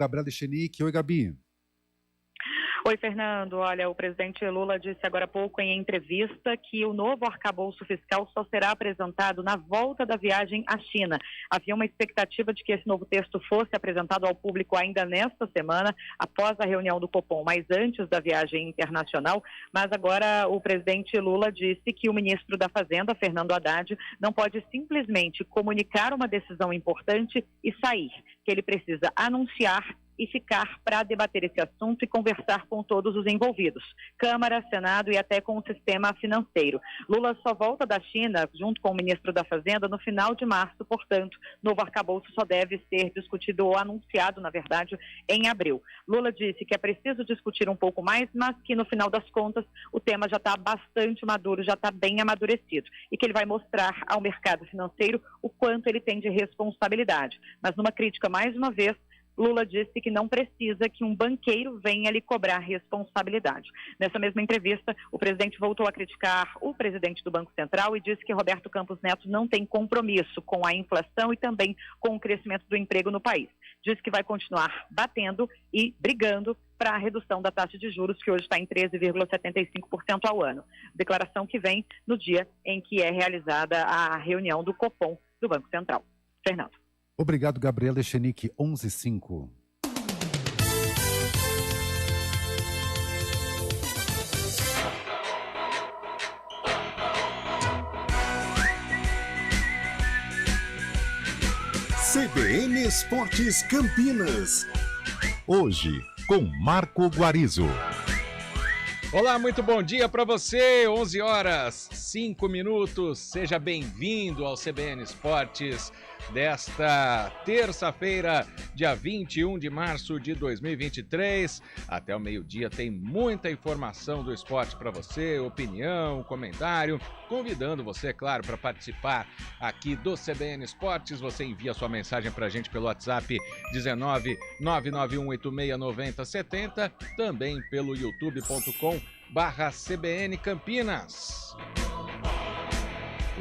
Gabriela Echenique. Oi, Gabi. Oi, Fernando. Olha, o presidente Lula disse agora há pouco em entrevista que o novo arcabouço fiscal só será apresentado na volta da viagem à China. Havia uma expectativa de que esse novo texto fosse apresentado ao público ainda nesta semana, após a reunião do Copom, mas antes da viagem internacional. Mas agora o presidente Lula disse que o ministro da Fazenda, Fernando Haddad, não pode simplesmente comunicar uma decisão importante e sair, que ele precisa anunciar e ficar para debater esse assunto e conversar com todos os envolvidos, Câmara, Senado e até com o sistema financeiro. Lula só volta da China, junto com o ministro da Fazenda, no final de março, portanto, novo arcabouço só deve ser discutido ou anunciado, na verdade, em abril. Lula disse que é preciso discutir um pouco mais, mas que no final das contas o tema já está bastante maduro, já está bem amadurecido e que ele vai mostrar ao mercado financeiro o quanto ele tem de responsabilidade. Mas numa crítica, mais uma vez, Lula disse que não precisa que um banqueiro venha lhe cobrar responsabilidade. Nessa mesma entrevista, o presidente voltou a criticar o presidente do Banco Central e disse que Roberto Campos Neto não tem compromisso com a inflação e também com o crescimento do emprego no país. Disse que vai continuar batendo e brigando para a redução da taxa de juros, que hoje está em 13,75% ao ano. Declaração que vem no dia em que é realizada a reunião do Copom do Banco Central. Fernando. Obrigado, Gabriela Echenique, 11:05. CBN Esportes Campinas. Hoje, com Marco Guarizo. Olá, muito bom dia para você, 11h05. Seja bem-vindo ao CBN Esportes desta terça-feira, dia 21 de março de 2023. Até o meio-dia tem muita informação do esporte para você, opinião, comentário. Convidando você, claro, para participar aqui do CBN Esportes. Você envia sua mensagem para a gente pelo WhatsApp 19 991869070, também pelo youtube.com/CBN Campinas.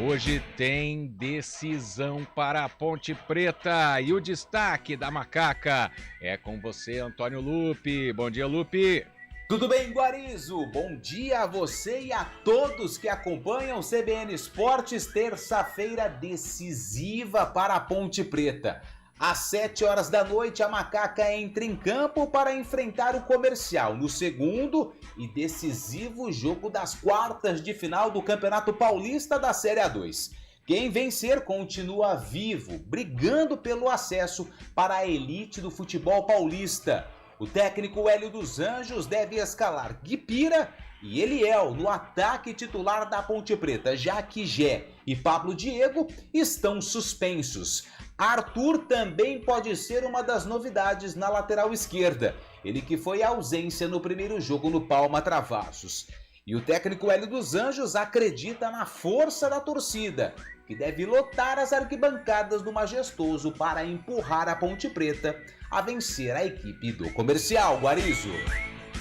Hoje tem decisão para a Ponte Preta e o destaque da Macaca é com você, Antônio Lupi. Bom dia, Lupi. Tudo bem, Guarizo? Bom dia a você e a todos que acompanham o CBN Esportes, terça-feira decisiva para a Ponte Preta. Às 7 horas da noite, a Macaca entra em campo para enfrentar o Comercial no segundo e decisivo jogo das quartas de final do Campeonato Paulista da Série A2. Quem vencer continua vivo, brigando pelo acesso para a elite do futebol paulista. O técnico Hélio dos Anjos deve escalar Guipira e Eliel no ataque titular da Ponte Preta, já que Gé e Pablo Diego estão suspensos. Arthur também pode ser uma das novidades na lateral esquerda, ele que foi ausência no primeiro jogo no Palma Travassos. E o técnico Hélio dos Anjos acredita na força da torcida, que deve lotar as arquibancadas do Majestoso para empurrar a Ponte Preta a vencer a equipe do Comercial. Guarizo.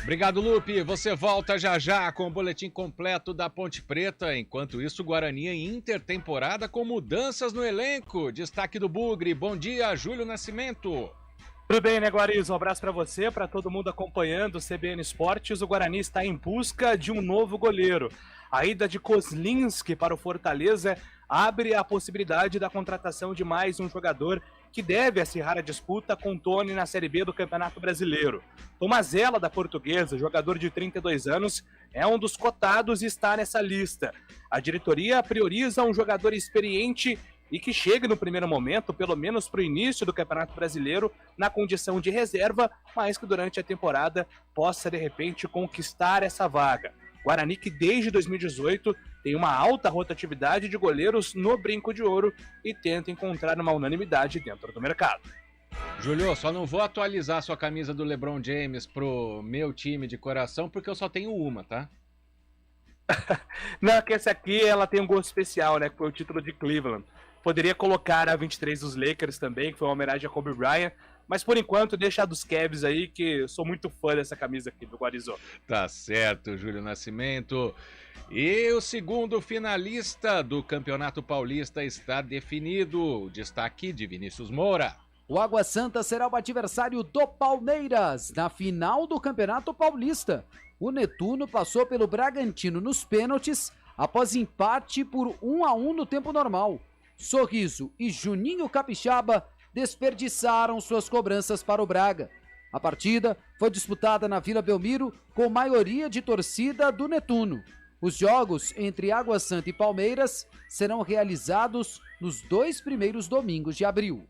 Obrigado, Lupe. Você volta já já com o boletim completo da Ponte Preta. Enquanto isso, Guarani em intertemporada com mudanças no elenco. Destaque do Bugre. Bom dia, Júlio Nascimento. Tudo bem, né, Guarizo? Um abraço para você, para todo mundo acompanhando o CBN Esportes. O Guarani está em busca de um novo goleiro. A ida de Kozlinski para o Fortaleza abre a possibilidade da contratação de mais um jogador que deve acirrar a disputa com Tony na Série B do Campeonato Brasileiro. Tomazella, da Portuguesa, jogador de 32 anos, é um dos cotados e está nessa lista. A diretoria prioriza um jogador experiente e que chegue no primeiro momento, pelo menos para o início do Campeonato Brasileiro, na condição de reserva, mas que durante a temporada possa, de repente, conquistar essa vaga. Guarani, que desde 2018 tem uma alta rotatividade de goleiros no Brinco de Ouro e tenta encontrar uma unanimidade dentro do mercado. Júlio, só não vou atualizar sua camisa do LeBron James pro meu time de coração, porque eu só tenho uma, tá? Não, que essa aqui ela tem um gosto especial, né? Que foi o título de Cleveland. Poderia colocar a 23 dos Lakers também, que foi uma homenagem a Kobe Bryant, mas por enquanto deixa a dos Cavs aí, que eu sou muito fã dessa camisa aqui do Guarizó. Tá certo, Júlio Nascimento. E o segundo finalista do Campeonato Paulista está definido. O destaque de Vinícius Moura. o Água Santa será o adversário do Palmeiras na final do Campeonato Paulista. O Netuno passou pelo Bragantino nos pênaltis após empate por 1-1 no tempo normal. Sorriso e Juninho Capixaba desperdiçaram suas cobranças para o Braga. A partida foi disputada na Vila Belmiro com maioria de torcida do Netuno. Os jogos entre Água Santa e Palmeiras serão realizados nos 2 primeiros domingos de abril.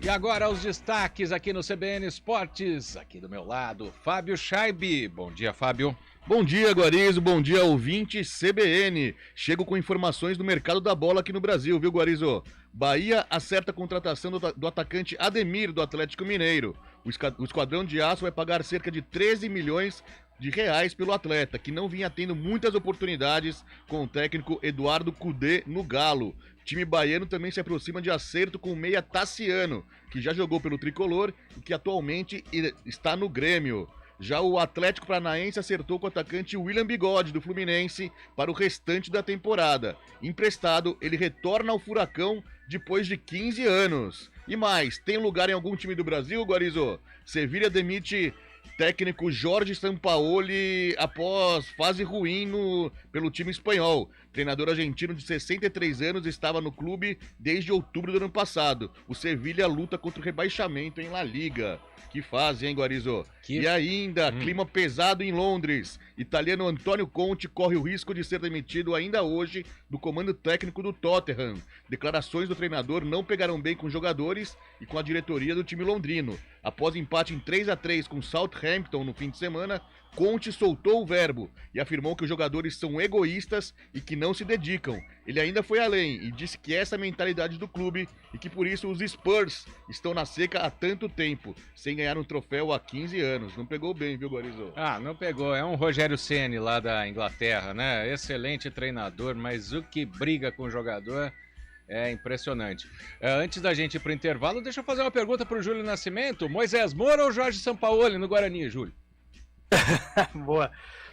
E agora os destaques aqui no CBN Esportes. Aqui do meu lado, Fábio Scheibe. Bom dia, Fábio. Bom dia, Guarizo. Bom dia, ouvinte CBN. Chego com informações do mercado da bola aqui no Brasil, viu, Guarizo? Bahia acerta a contratação do atacante Ademir, do Atlético Mineiro. O Esquadrão de Aço vai pagar cerca de 13 milhões de reais pelo atleta, que não vinha tendo muitas oportunidades com o técnico Eduardo Cudê no Galo. O time baiano também se aproxima de acerto com o meia Tassiano, que já jogou pelo Tricolor e que atualmente está no Grêmio. Já o Atlético Paranaense acertou com o atacante William Bigode, do Fluminense, para o restante da temporada. Emprestado, ele retorna ao Furacão depois de 15 anos. E mais, tem lugar em algum time do Brasil, Guarizo? Sevilha demite técnico Jorge Sampaoli após fase ruim pelo time espanhol. Treinador argentino de 63 anos estava no clube desde outubro do ano passado. O Sevilha luta contra o rebaixamento em La Liga. Que fase, hein, Guarizo? E ainda, clima pesado em Londres. Italiano Antônio Conte corre o risco de ser demitido ainda hoje do comando técnico do Tottenham. Declarações do treinador não pegaram bem com os jogadores e com a diretoria do time londrino. Após empate em 3-3 com Southampton no fim de semana, Conte soltou o verbo e afirmou que os jogadores são egoístas e que não se dedicam. Ele ainda foi além e disse que essa é a mentalidade do clube e que por isso os Spurs estão na seca há tanto tempo, sem ganhar um troféu há 15 anos. Não pegou bem, viu, Guarizo? Ah, não pegou. É um Rogério Ceni lá da Inglaterra, né? Excelente treinador, mas o que briga com o jogador é impressionante. Antes da gente ir pro intervalo, deixa eu fazer uma pergunta pro Júlio Nascimento. Moisés Moura ou Jorge Sampaoli no Guarani, Júlio? Boa.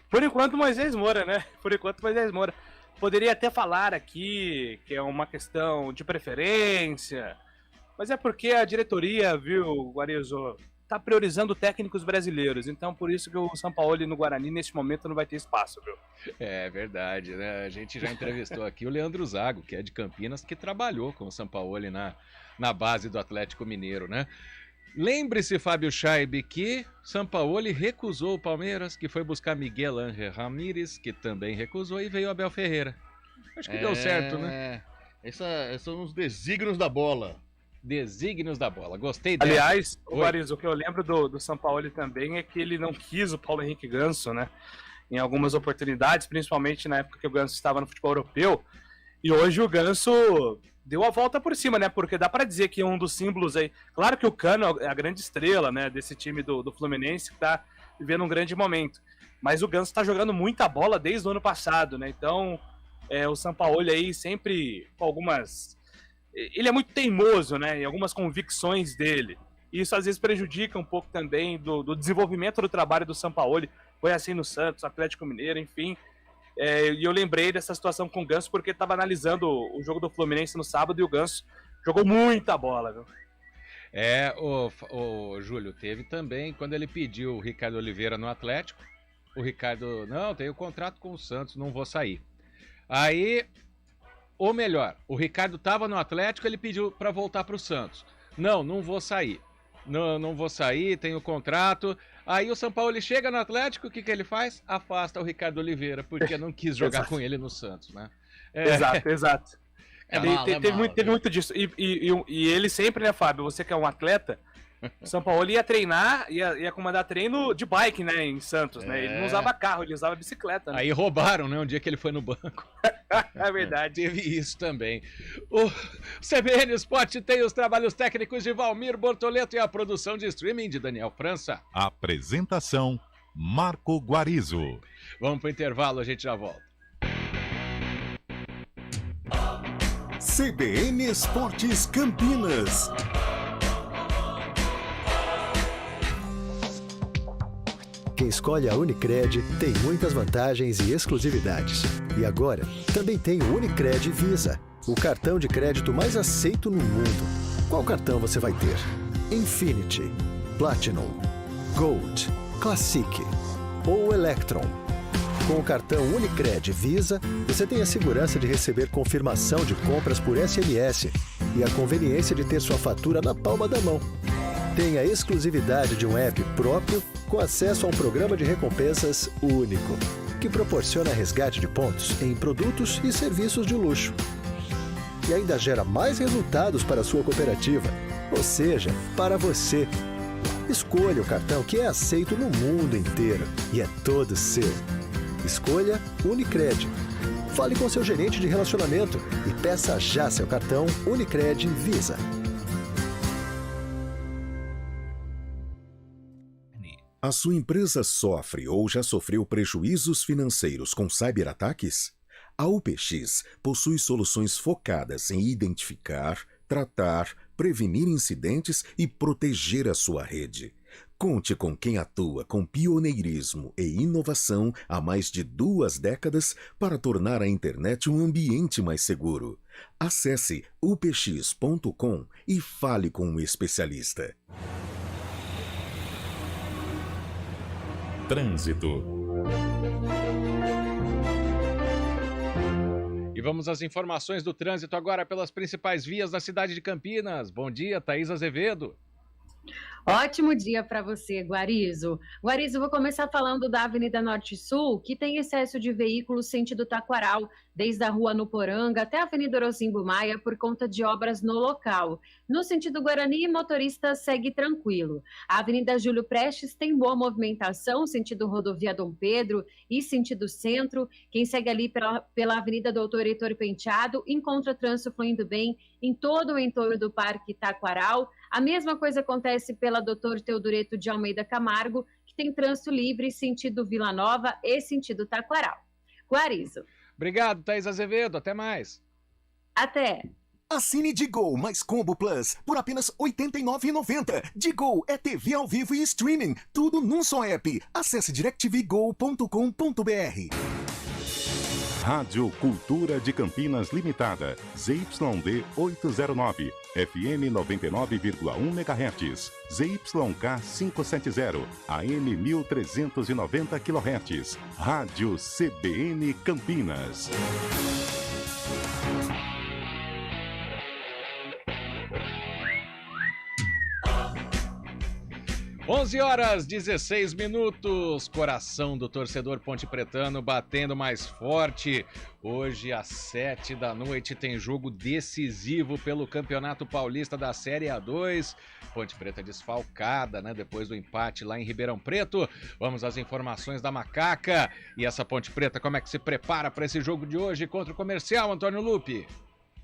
Por enquanto, Moisés Moura, né? Por enquanto, Moisés Moura. Poderia até falar aqui que é uma questão de preferência, mas é porque a diretoria, viu, Guarizo, tá priorizando técnicos brasileiros. Então, por isso que o Sampaoli no Guarani, nesse momento, não vai ter espaço, viu? É verdade, né? A gente já entrevistou aqui o Leandro Zago, que é de Campinas, que trabalhou com o Sampaoli na base do Atlético Mineiro, né? Lembre-se, Fábio Scheibe, que Sampaoli recusou o Palmeiras, que foi buscar Miguel Ángel Ramírez, que também recusou, e veio Abel Ferreira. Acho que deu certo, né? Esses são os desígnios da bola. Desígnios da bola, gostei dela. Aliás, Guarizo, o que eu lembro do Sampaoli também é que ele não quis o Paulo Henrique Ganso, né? Em algumas oportunidades, principalmente na época que o Ganso estava no futebol europeu. E hoje o Ganso deu a volta por cima, né? Porque dá pra dizer que é um dos símbolos aí. Claro que o Cano é a grande estrela, né? Desse time do Fluminense que tá vivendo um grande momento. Mas o Ganso tá jogando muita bola desde o ano passado, né? Então, o Sampaoli aí sempre com algumas... Ele é muito teimoso, né? Em algumas convicções dele. E isso às vezes prejudica um pouco também do desenvolvimento do trabalho do Sampaoli. Foi assim no Santos, Atlético Mineiro, enfim. E eu lembrei dessa situação com o Ganso porque estava analisando o jogo do Fluminense no sábado e o Ganso jogou muita bola, viu? O Júlio, teve também, quando ele pediu o Ricardo Oliveira no Atlético, o Ricardo, não, tenho contrato com o Santos, não vou sair. Aí, ou melhor, o Ricardo estava no Atlético, ele pediu para voltar para o Santos. Não vou sair. Não vou sair, tenho contrato. Aí o Sampaoli chega no Atlético, o que ele faz? Afasta o Ricardo Oliveira, porque não quis jogar com ele no Santos, né? Exato. Teve muito disso. E ele sempre, né, Fábio? Você que é um atleta, o Sampaoli ia treinar, ia comandar treino de bike, né, em Santos, né? Ele não usava carro, ele usava bicicleta, né? Aí roubaram, né, um dia que ele foi no banco. É verdade. Teve isso também. O CBN Esporte tem os trabalhos técnicos de Valmir Bortoleto e a produção de streaming de Daniel França. Apresentação, Marco Guarizo. Vamos pro intervalo, a gente já volta. CBN Esportes Campinas. Quem escolhe a Unicred tem muitas vantagens e exclusividades. E agora, também tem o Unicred Visa, o cartão de crédito mais aceito no mundo. Qual cartão você vai ter? Infinity, Platinum, Gold, Classic ou Electron? Com o cartão Unicred Visa, você tem a segurança de receber confirmação de compras por SMS e a conveniência de ter sua fatura na palma da mão. Tem a exclusividade de um app próprio com acesso a um programa de recompensas único, que proporciona resgate de pontos em produtos e serviços de luxo. E ainda gera mais resultados para a sua cooperativa, ou seja, para você. Escolha o cartão que é aceito no mundo inteiro e é todo seu. Escolha Unicred. Fale com seu gerente de relacionamento e peça já seu cartão Unicred Visa. A sua empresa sofre ou já sofreu prejuízos financeiros com cyberataques? A UPX possui soluções focadas em identificar, tratar, prevenir incidentes e proteger a sua rede. Conte com quem atua com pioneirismo e inovação há mais de 2 décadas para tornar a internet um ambiente mais seguro. Acesse upx.com e fale com um especialista. Trânsito. E vamos às informações do trânsito agora pelas principais vias da cidade de Campinas. Bom dia, Thaís Azevedo. Ótimo dia para você, Guarizo. Guarizo, vou começar falando da Avenida Norte-Sul, que tem excesso de veículos sentido Taquaral, desde a Rua Nuporanga até a Avenida Orozimbo Maia, por conta de obras no local. No sentido Guarani, motorista segue tranquilo. A Avenida Júlio Prestes tem boa movimentação, sentido Rodovia Dom Pedro e sentido Centro. Quem segue ali pela Avenida Doutor Heitor Penteado encontra trânsito fluindo bem em todo o entorno do Parque Taquaral. A mesma coisa acontece pela Doutor Teodoreto de Almeida Camargo, que tem trânsito livre sentido Vila Nova e sentido Taquaral. Guarizo. Obrigado, Thaís Azevedo. Até mais. Até. Assine Digol mais Combo Plus por apenas R$ 89,90. Digol é TV ao vivo e streaming, tudo num só app. Acesse directvgo.com.br. Rádio Cultura de Campinas Limitada, ZYD 809, FM 99,1 MHz, ZYK 570, AM 1390 kHz, Rádio CBN Campinas. 11h16, coração do torcedor pontepretano batendo mais forte. Hoje às 7 da noite tem jogo decisivo pelo Campeonato Paulista da Série A2. Ponte Preta desfalcada, né? Depois do empate lá em Ribeirão Preto. Vamos às informações da Macaca. E essa Ponte Preta, como é que se prepara para esse jogo de hoje contra o Comercial, Antônio Lupi?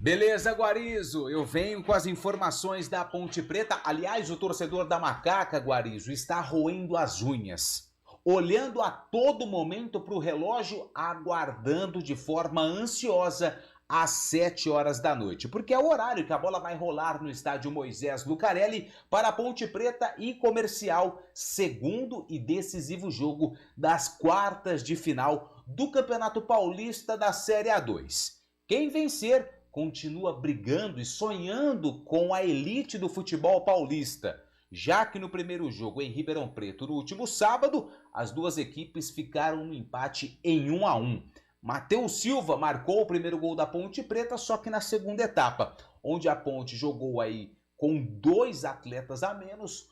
Beleza, Guarizo, eu venho com as informações da Ponte Preta. Aliás, o torcedor da Macaca, Guarizo, está roendo as unhas, olhando a todo momento para o relógio, aguardando de forma ansiosa às 7 horas da noite, porque é o horário que a bola vai rolar no estádio Moisés Lucarelli para a Ponte Preta e Comercial, segundo e decisivo jogo das quartas de final do Campeonato Paulista da Série A2. Quem vencer continua brigando e sonhando com a elite do futebol paulista, já que no primeiro jogo em Ribeirão Preto, no último sábado, as duas equipes ficaram no empate em 1-1. Matheus Silva marcou o primeiro gol da Ponte Preta, só que na segunda etapa, onde a Ponte jogou aí com 2 atletas a menos,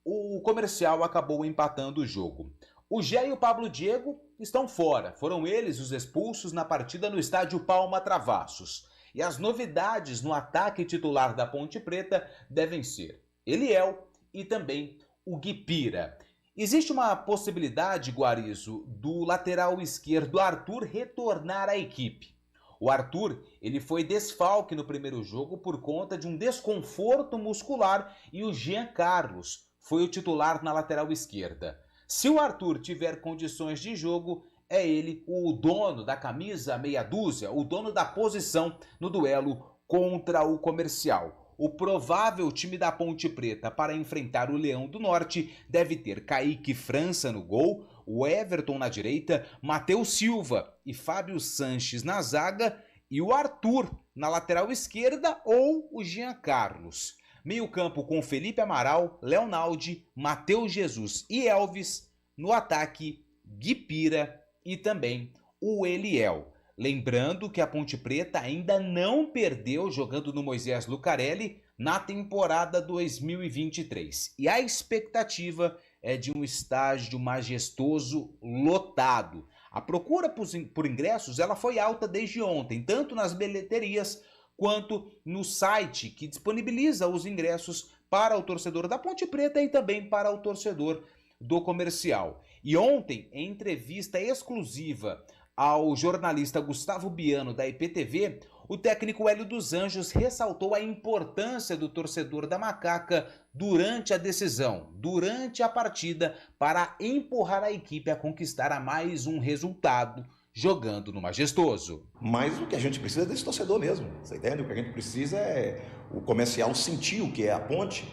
o Comercial acabou empatando o jogo. O Gé e o Pablo Diego estão fora, foram eles os expulsos na partida no estádio Palma Travassos. E as novidades no ataque titular da Ponte Preta devem ser Eliel e também o Guipira. Existe uma possibilidade, Guarizo, do lateral esquerdo Arthur retornar à equipe. O Arthur, ele foi desfalque no primeiro jogo por conta de um desconforto muscular e o Jean Carlos foi o titular na lateral esquerda. Se o Arthur tiver condições de jogo, é ele o dono da camisa meia dúzia, o dono da posição no duelo contra o Comercial. O provável time da Ponte Preta para enfrentar o Leão do Norte deve ter Kaique França no gol, o Everton na direita, Matheus Silva e Fábio Sanches na zaga e o Arthur na lateral esquerda ou o Jean Carlos. Meio-campo com Felipe Amaral, Leonaldi, Matheus Jesus e Elvis. No ataque, Guipira e também o Eliel. Lembrando que a Ponte Preta ainda não perdeu jogando no Moisés Lucarelli na temporada 2023. E a expectativa é de um estádio majestoso lotado. A procura por ingressos ela foi alta desde ontem, tanto nas bilheterias quanto no site que disponibiliza os ingressos para o torcedor da Ponte Preta e também para o torcedor do Comercial. E ontem, em entrevista exclusiva ao jornalista Gustavo Biano da IPTV, o técnico Hélio dos Anjos ressaltou a importância do torcedor da Macaca durante a decisão, durante a partida, para empurrar a equipe a conquistar a mais um resultado jogando no Majestoso. Mas o que a gente precisa é desse torcedor mesmo, você entende? O que a gente precisa é o Comercial sentir o que é a Ponte,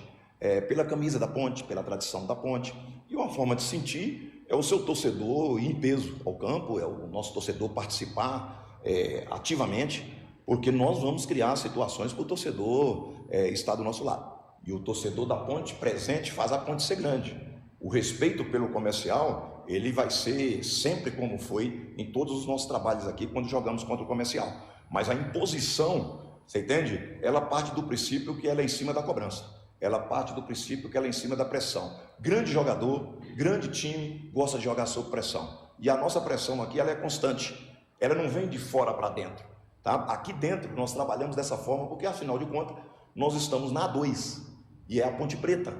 pela camisa da Ponte, pela tradição da Ponte. E uma forma de sentir é o seu torcedor ir em peso ao campo, é o nosso torcedor participar ativamente, porque nós vamos criar situações para o torcedor estar do nosso lado. E o torcedor da Ponte presente faz a Ponte ser grande. O respeito pelo Comercial, ele vai ser sempre como foi em todos os nossos trabalhos aqui quando jogamos contra o Comercial. Mas a imposição, você entende? Ela parte do princípio que ela é em cima da cobrança. Ela parte do princípio que ela é em cima da pressão. Grande jogador, grande time, gosta de jogar sob pressão. E a nossa pressão aqui ela é constante. Ela não vem de fora para dentro. Tá? Aqui dentro nós trabalhamos dessa forma porque, afinal de contas, nós estamos na A2 e é a Ponte Preta.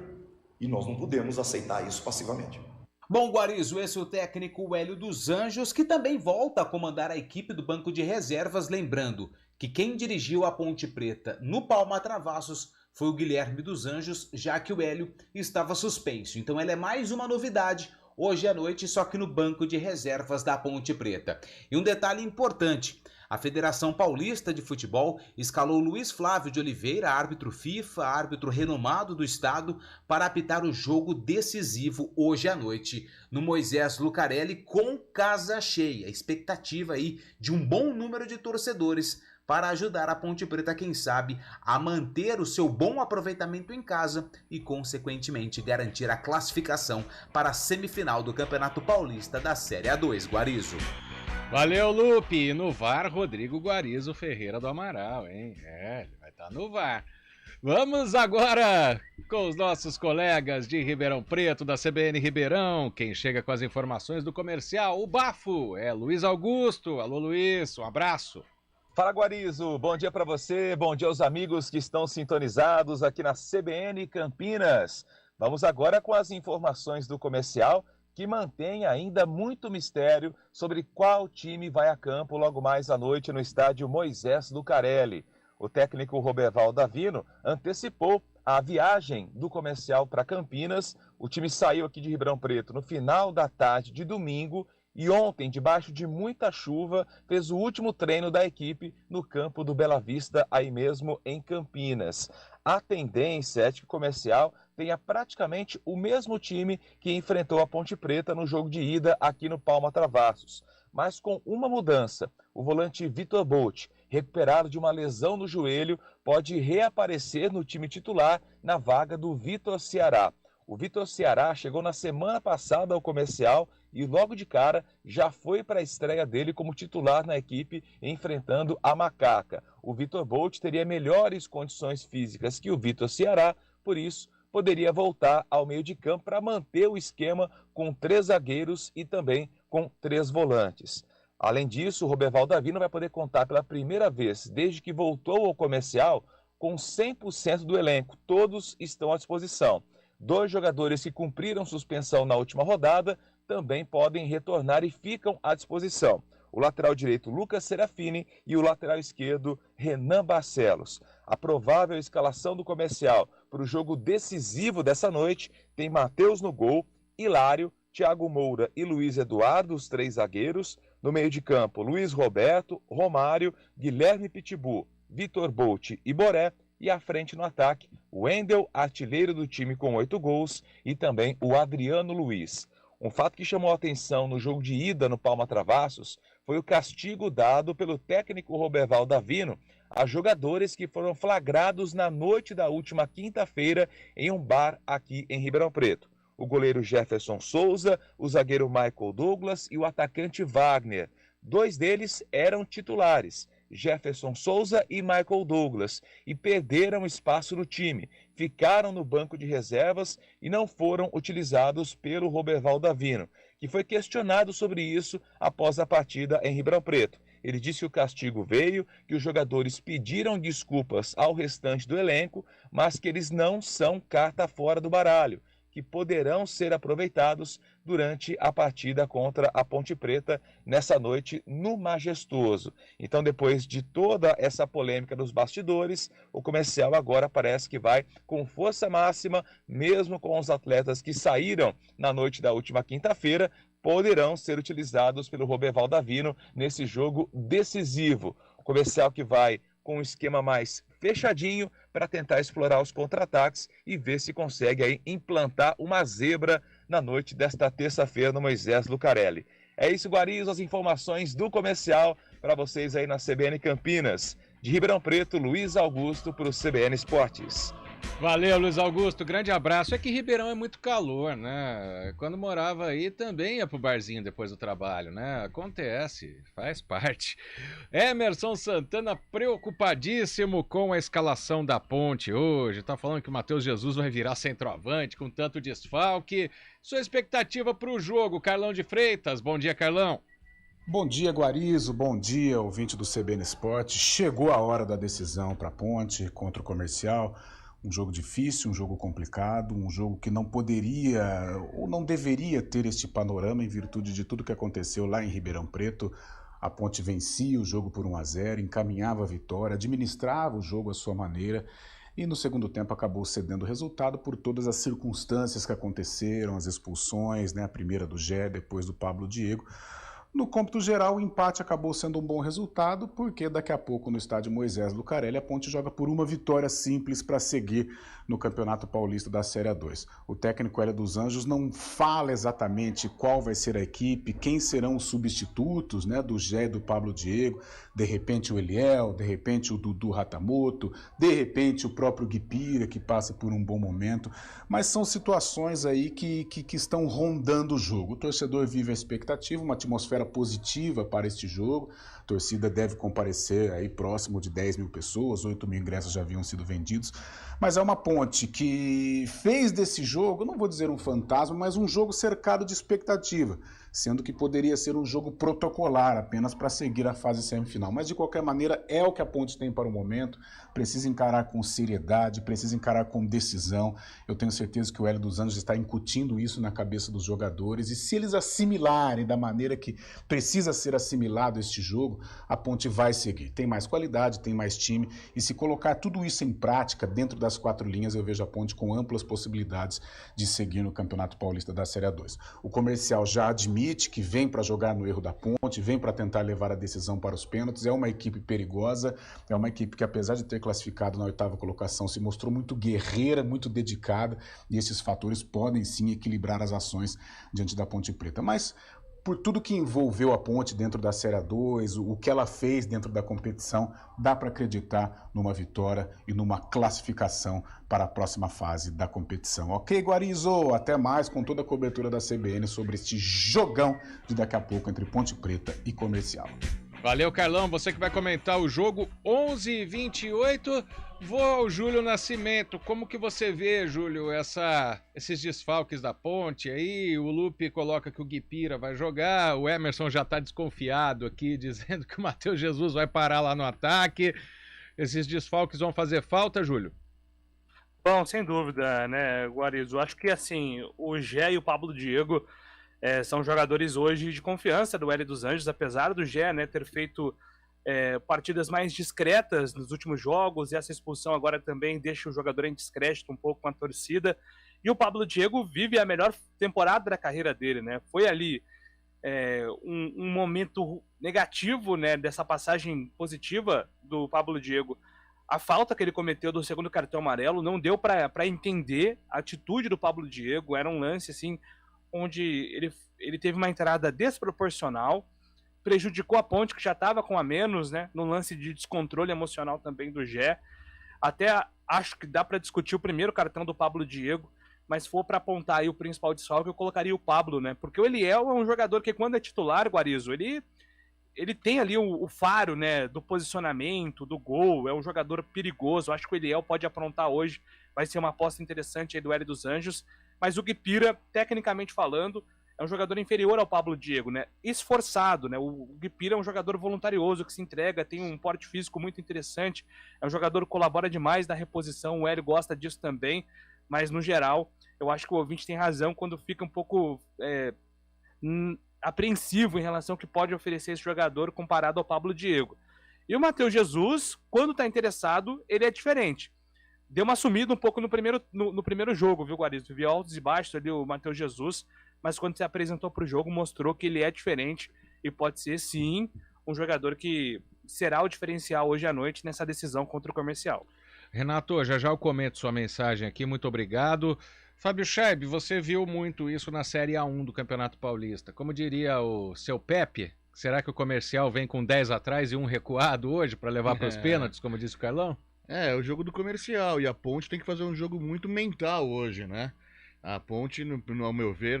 E nós não podemos aceitar isso passivamente. Bom, Guarizo, esse é o técnico Hélio dos Anjos, que também volta a comandar a equipe do banco de reservas, lembrando que quem dirigiu a Ponte Preta no Palma Travassos foi o Guilherme dos Anjos, já que o Hélio estava suspenso. Então ela é mais uma novidade hoje à noite, só que no banco de reservas da Ponte Preta. E um detalhe importante, a Federação Paulista de Futebol escalou Luiz Flávio de Oliveira, árbitro FIFA, árbitro renomado do estado, para apitar o jogo decisivo hoje à noite no Moisés Lucarelli com casa cheia. Expectativa aí de um bom número de torcedores para ajudar a Ponte Preta, quem sabe, a manter o seu bom aproveitamento em casa e, consequentemente, garantir a classificação para a semifinal do Campeonato Paulista da Série A2, Guarizo. Valeu, Lupe. E no VAR, Rodrigo Guarizo Ferreira do Amaral, hein? Ele vai estar no VAR. Vamos agora com os nossos colegas de Ribeirão Preto, da CBN Ribeirão. Quem chega com as informações do Comercial, o Bafo, é Luiz Augusto. Alô, Luiz, um abraço. Fala, Guarizo, bom dia para você, bom dia aos amigos que estão sintonizados aqui na CBN Campinas. Vamos agora com as informações do Comercial, que mantém ainda muito mistério sobre qual time vai a campo logo mais à noite no estádio Moisés Lucarelli. O técnico Roberval Davino antecipou a viagem do Comercial para Campinas. O time saiu aqui de Ribeirão Preto no final da tarde de domingo e ontem, debaixo de muita chuva, fez o último treino da equipe no campo do Bela Vista, aí mesmo em Campinas. A tendência é de que o Comercial tenha praticamente o mesmo time que enfrentou a Ponte Preta no jogo de ida aqui no Palma Travassos, mas com uma mudança. O volante Vitor Bolt, recuperado de uma lesão no joelho, pode reaparecer no time titular na vaga do Vitor Ceará. O Vitor Ceará chegou na semana passada ao Comercial e logo de cara já foi para a estreia dele como titular na equipe enfrentando a Macaca. O Vitor Bolt teria melhores condições físicas que o Vitor Ceará, por isso poderia voltar ao meio de campo para manter o esquema com 3 zagueiros e também com 3 volantes. Além disso, o Roberval Davino vai poder contar pela primeira vez desde que voltou ao Comercial com 100% do elenco. Todos estão à disposição. 2 jogadores que cumpriram suspensão na última rodada também podem retornar e ficam à disposição. O lateral direito Lucas Serafini e o lateral esquerdo Renan Barcelos. A provável escalação do Comercial para o jogo decisivo dessa noite tem Matheus no gol, Hilário, Thiago Moura e Luiz Eduardo, os 3 zagueiros. No meio de campo, Luiz Roberto, Romário, Guilherme Pitbull, Vitor Bolt e Boré. E à frente no ataque, o Wendel, artilheiro do time com 8 gols, e também o Adriano Luiz. Um fato que chamou a atenção no jogo de ida no Palma Travassos foi o castigo dado pelo técnico Roberval Davino a jogadores que foram flagrados na noite da última quinta-feira em um bar aqui em Ribeirão Preto. O goleiro Jefferson Souza, o zagueiro Michael Douglas e o atacante Wagner. 2 deles eram titulares, Jefferson Souza e Michael Douglas, e perderam espaço no time, ficaram no banco de reservas e não foram utilizados pelo Roberval Davino, que foi questionado sobre isso após a partida em Ribeirão Preto. Ele disse que o castigo veio, que os jogadores pediram desculpas ao restante do elenco, mas que eles não são carta fora do baralho, que poderão ser aproveitados durante a partida contra a Ponte Preta nessa noite no Majestoso. Então, depois de toda essa polêmica dos bastidores, o Comercial agora parece que vai com força máxima, mesmo com os atletas que saíram na noite da última quinta-feira, poderão ser utilizados pelo Roberval Davino nesse jogo decisivo. O Comercial que vai com um esquema mais fechadinho para tentar explorar os contra-ataques e ver se consegue aí implantar uma zebra na noite desta terça-feira no Moisés Lucarelli. É isso, Guarizo, as informações do Comercial para vocês aí na CBN Campinas. De Ribeirão Preto, Luiz Augusto para o CBN Esportes. Valeu, Luiz Augusto, grande abraço. É que Ribeirão é muito calor, né? Quando morava aí também ia pro barzinho depois do trabalho, né? Acontece, faz parte. Emerson Santana preocupadíssimo com a escalação da Ponte hoje. Tá falando que o Matheus Jesus vai virar centroavante com tanto desfalque. Sua expectativa pro jogo, Carlão de Freitas. Bom dia, Carlão. Bom dia, Guarizo. Bom dia, ouvinte do CBN Esporte. Chegou a hora da decisão para a Ponte contra o Comercial. Um jogo difícil, um jogo complicado, um jogo que não poderia ou não deveria ter este panorama em virtude de tudo que aconteceu lá em Ribeirão Preto. A Ponte vencia o jogo por 1-0, encaminhava a vitória, administrava o jogo à sua maneira e no segundo tempo acabou cedendo o resultado por todas as circunstâncias que aconteceram, as expulsões, né? A primeira do Gé, depois do Pablo Diego. No cômputo geral, o empate acabou sendo um bom resultado, porque daqui a pouco no estádio Moisés Lucarelli a Ponte joga por uma vitória simples para seguir no Campeonato Paulista da Série A2. O técnico Hélio dos Anjos não fala exatamente qual vai ser a equipe, quem serão os substitutos, né, do Gé e do Pablo Diego, de repente o Eliel, de repente o Dudu Ratamoto, de repente o próprio Guipira, que passa por um bom momento, mas são situações aí que estão rondando o jogo. O torcedor vive a expectativa, uma atmosfera positiva para este jogo. A torcida deve comparecer aí próximo de 10 mil pessoas, 8 mil ingressos já haviam sido vendidos, mas é uma Ponte que fez desse jogo, não vou dizer um fantasma, mas um jogo cercado de expectativa, sendo que poderia ser um jogo protocolar, apenas para seguir a fase semifinal. Mas de qualquer maneira é o que a Ponte tem para o momento, precisa encarar com seriedade, precisa encarar com decisão. Eu tenho certeza que o Hélio dos Anjos está incutindo isso na cabeça dos jogadores, e se eles assimilarem da maneira que precisa ser assimilado este jogo, a Ponte vai seguir. Tem mais qualidade, tem mais time, e se colocar tudo isso em prática dentro das 4 linhas, eu vejo a Ponte com amplas possibilidades de seguir no Campeonato Paulista da Série A2. O Comercial já admite que vem para jogar no erro da Ponte, vem para tentar levar a decisão para os pênaltis, é uma equipe perigosa, é uma equipe que, apesar de ter classificado na 8ª colocação, se mostrou muito guerreira, muito dedicada, e esses fatores podem sim equilibrar as ações diante da Ponte Preta. Mas por tudo que envolveu a Ponte dentro da Série A2, o que ela fez dentro da competição, dá para acreditar numa vitória e numa classificação para a próxima fase da competição. Ok, Guarizo? Até mais com toda a cobertura da CBN sobre este jogão de daqui a pouco entre Ponte Preta e Comercial. Valeu, Carlão. Você que vai comentar o jogo 11h28. Vou ao Júlio Nascimento. Como que você vê, Júlio, esses desfalques da Ponte aí? O Lupe coloca que o Guipira vai jogar, o Emerson já tá desconfiado aqui, dizendo que o Matheus Jesus vai parar lá no ataque. Esses desfalques vão fazer falta, Júlio? Bom, sem dúvida, né, Guarizo? Acho que, assim, o Gé e o Pablo Diego são jogadores hoje de confiança do Hélio dos Anjos, apesar do Gé, né, ter feito partidas mais discretas nos últimos jogos, e essa expulsão agora também deixa o jogador em descrédito um pouco com a torcida. E o Pablo Diego vive a melhor temporada da carreira dele, né? Foi ali um momento negativo, né, dessa passagem positiva do Pablo Diego. A falta que ele cometeu do segundo cartão amarelo não deu para entender a atitude do Pablo Diego. Era um lance assim onde ele teve uma entrada desproporcional, prejudicou a Ponte, que já estava com a menos, né? No lance de descontrole emocional também do Gé. Até acho que dá para discutir o primeiro cartão do Pablo Diego, mas se for para apontar aí o principal desfalque, eu colocaria o Pablo, né? Porque o Eliel é um jogador que, quando é titular, Guarizo, ele tem ali o faro, né, do posicionamento, do gol, é um jogador perigoso. Acho que o Eliel pode aprontar hoje, vai ser uma aposta interessante aí do Hélio dos Anjos, mas o Guipira, tecnicamente falando, é um jogador inferior ao Pablo Diego, né? Esforçado, né? O Guipira é um jogador voluntarioso, que se entrega, tem um porte físico muito interessante, é um jogador que colabora demais na reposição, o Hélio gosta disso também, mas no geral, eu acho que o ouvinte tem razão quando fica um pouco apreensivo em relação ao que pode oferecer esse jogador comparado ao Pablo Diego. E o Matheus Jesus, quando está interessado, ele é diferente. Deu uma sumida um pouco no primeiro jogo, viu, Guarizo? Viu altos e baixos ali o Matheus Jesus, mas quando se apresentou para o jogo, mostrou que ele é diferente e pode ser, sim, um jogador que será o diferencial hoje à noite nessa decisão contra o Comercial. Renato, já eu comento sua mensagem aqui, muito obrigado. Fábio Scheib, você viu muito isso na Série A1 do Campeonato Paulista. Como diria o seu Pepe, será que o Comercial vem com 10 atrás e um recuado hoje para levar para os pênaltis, como disse o Carlão? É o jogo do Comercial, e a Ponte tem que fazer um jogo muito mental hoje, né? A Ponte, ao meu ver,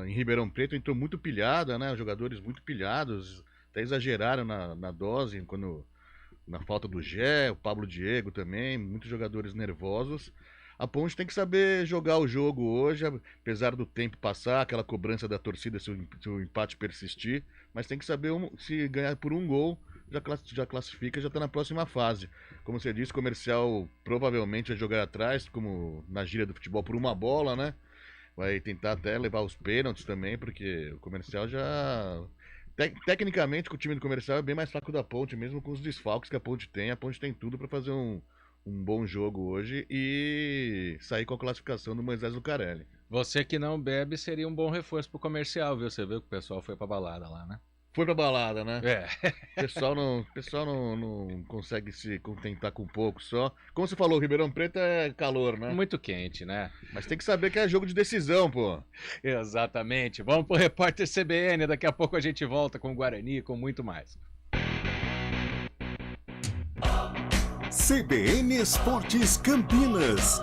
em Ribeirão Preto entrou muito pilhada, né? Os jogadores muito pilhados, até exageraram na dose, na falta do Gé, o Pablo Diego também, muitos jogadores nervosos. A Ponte tem que saber jogar o jogo hoje, apesar do tempo passar, aquela cobrança da torcida se o empate persistir, mas tem que saber se ganhar por um gol, já classifica, já está na próxima fase. Como você disse, o Comercial provavelmente vai jogar atrás, como na gíria do futebol, por uma bola, né? Vai tentar até levar os pênaltis também, porque o Comercial já... Tecnicamente, o time do Comercial é bem mais fraco da Ponte, mesmo com os desfalques que a Ponte tem tudo para fazer um bom jogo hoje e sair com a classificação do Moisés Lucarelli. Você que não bebe seria um bom reforço pro Comercial, viu? Você viu que o pessoal foi pra balada lá, né? Foi pra balada, né? É. O pessoal não consegue se contentar com pouco só. Como você falou, Ribeirão Preto é calor, né? Muito quente, né? Mas tem que saber que é jogo de decisão, pô. Exatamente. Vamos pro Repórter CBN. Daqui a pouco a gente volta com o Guarani e com muito mais. CBN Esportes Campinas.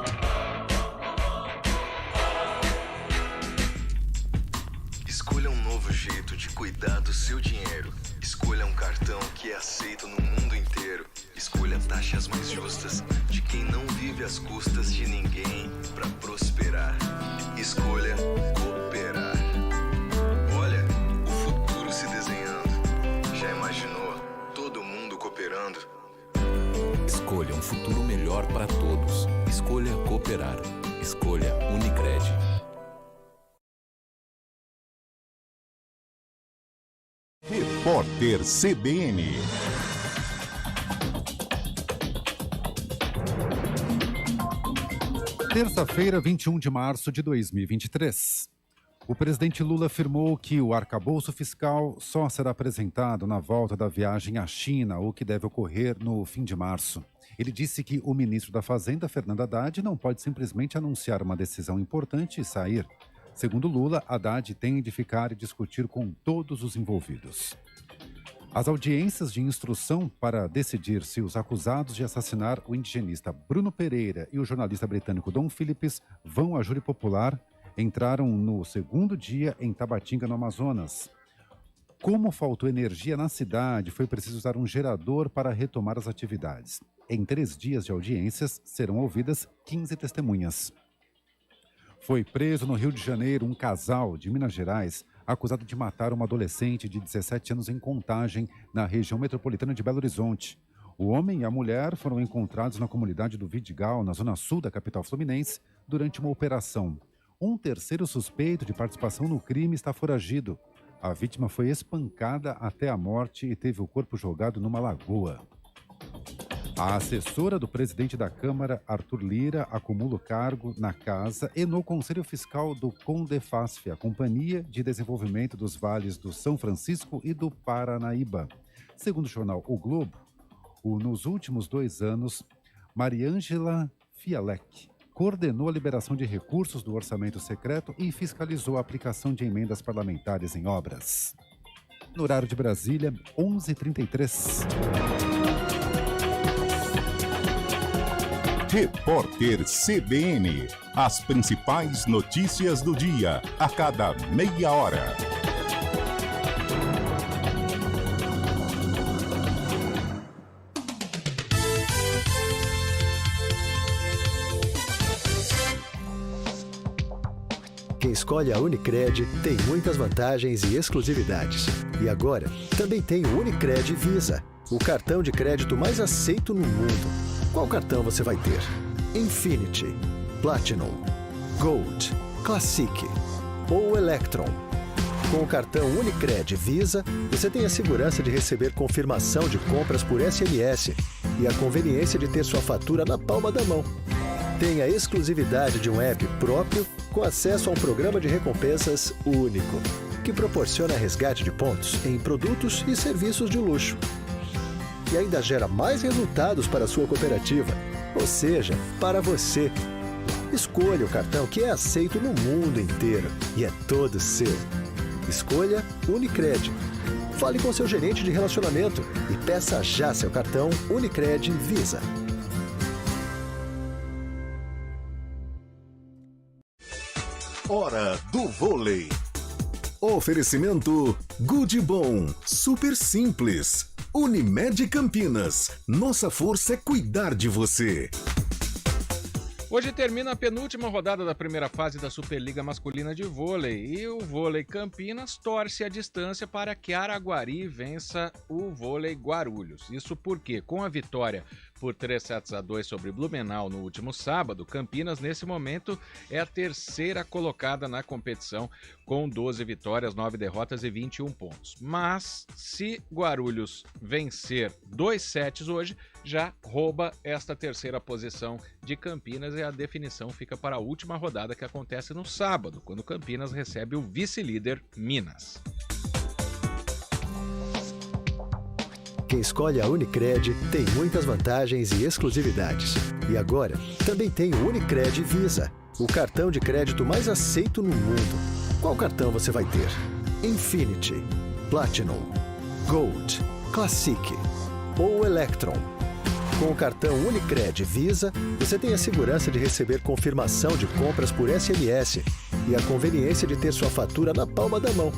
Escolha um novo jeito de cuidar do seu dinheiro. Escolha um cartão que é aceito no mundo inteiro. Escolha taxas mais justas de quem não vive às custas de ninguém para prosperar. Escolha cooperar. Olha, o futuro se desenhando. Já imaginou todo mundo cooperando? Escolha um futuro melhor para todos. Escolha cooperar. Escolha Unicred. Repórter CBN. Terça-feira, 21 de março de 2023. O presidente Lula afirmou que o arcabouço fiscal só será apresentado na volta da viagem à China, o que deve ocorrer no fim de março. Ele disse que o ministro da Fazenda, Fernando Haddad, não pode simplesmente anunciar uma decisão importante e sair. Segundo Lula, Haddad tem de ficar e discutir com todos os envolvidos. As audiências de instrução para decidir se os acusados de assassinar o indigenista Bruno Pereira e o jornalista britânico Dom Phillips vão à júri popular entraram no segundo dia em Tabatinga, no Amazonas. Como faltou energia na cidade, foi preciso usar um gerador para retomar as atividades. Em 3 dias de audiências, serão ouvidas 15 testemunhas. Foi preso no Rio de Janeiro um casal de Minas Gerais acusado de matar uma adolescente de 17 anos em Contagem, na região metropolitana de Belo Horizonte. O homem e a mulher foram encontrados na comunidade do Vidigal, na zona sul da capital fluminense, durante uma operação. Um terceiro suspeito de participação no crime está foragido. A vítima foi espancada até a morte e teve o corpo jogado numa lagoa. A assessora do presidente da Câmara, Arthur Lira, acumula o cargo na Casa e no Conselho Fiscal do Condefasf, a Companhia de Desenvolvimento dos Vales do São Francisco e do Paranaíba. Segundo o jornal O Globo, nos últimos 2 anos, Mariângela Fialec coordenou a liberação de recursos do orçamento secreto e fiscalizou a aplicação de emendas parlamentares em obras. No horário de Brasília, 11h33. Repórter CBN. As principais notícias do dia, a cada meia hora. Quem escolhe a Unicred tem muitas vantagens e exclusividades. E agora, também tem o Unicred Visa, o cartão de crédito mais aceito no mundo. Qual cartão você vai ter? Infinity, Platinum, Gold, Classic ou Electron? Com o cartão Unicred Visa, você tem a segurança de receber confirmação de compras por SMS e a conveniência de ter sua fatura na palma da mão. Tem a exclusividade de um app próprio com acesso a um programa de recompensas único, que proporciona resgate de pontos em produtos e serviços de luxo. E ainda gera mais resultados para a sua cooperativa, ou seja, para você. Escolha o cartão que é aceito no mundo inteiro e é todo seu. Escolha Unicred. Fale com seu gerente de relacionamento e peça já seu cartão Unicred Visa. Hora do vôlei. Oferecimento Good Bom, super simples. Unimed Campinas, nossa força é cuidar de você. Hoje termina a penúltima rodada da primeira fase da Superliga Masculina de Vôlei e o Vôlei Campinas torce a distância para que Araguari vença o Vôlei Guarulhos. Isso porque, com a vitória por 3-2 sobre Blumenau no último sábado, Campinas, nesse momento, é a terceira colocada na competição, com 12 vitórias, 9 derrotas e 21 pontos. Mas, se Guarulhos vencer 2 sets hoje, já rouba esta terceira posição de Campinas e a definição fica para a última rodada, que acontece no sábado, quando Campinas recebe o vice-líder Minas. Quem escolhe a Unicred tem muitas vantagens e exclusividades. E agora, também tem o Unicred Visa, o cartão de crédito mais aceito no mundo. Qual cartão você vai ter? Infinity, Platinum, Gold, Classic ou Electron? Com o cartão Unicred Visa, você tem a segurança de receber confirmação de compras por SMS e a conveniência de ter sua fatura na palma da mão.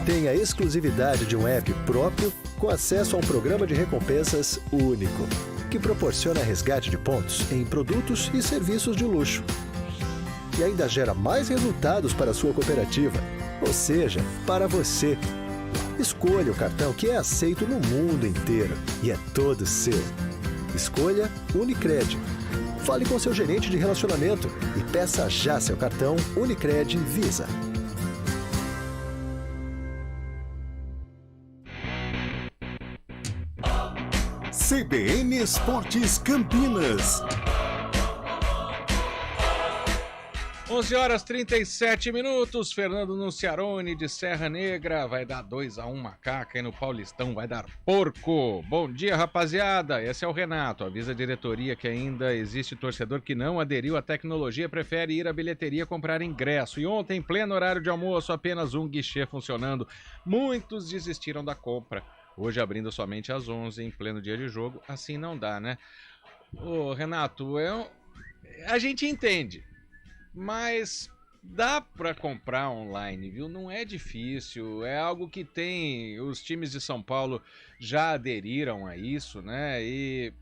Tem a exclusividade de um app próprio com acesso a um programa de recompensas único, que proporciona resgate de pontos em produtos e serviços de luxo. E ainda gera mais resultados para a sua cooperativa, ou seja, para você. Escolha o cartão que é aceito no mundo inteiro e é todo seu. Escolha Unicred. Fale com seu gerente de relacionamento e peça já seu cartão Unicred Visa. CBN Esportes Campinas. 11h37. Fernando Nunciarone de Serra Negra vai dar 2-1 Macaca e no Paulistão vai dar porco. Bom dia, rapaziada. Esse é o Renato. Avisa a diretoria que ainda existe torcedor que não aderiu à tecnologia, prefere ir à bilheteria comprar ingresso. E ontem, em pleno horário de almoço, apenas um guichê funcionando. Muitos desistiram da compra. Hoje abrindo somente às 11, em pleno dia de jogo. Assim não dá, né? Ô, Renato, a gente entende. Mas dá para comprar online, viu? Não é difícil, é algo que tem... Os times de São Paulo já aderiram a isso, né? E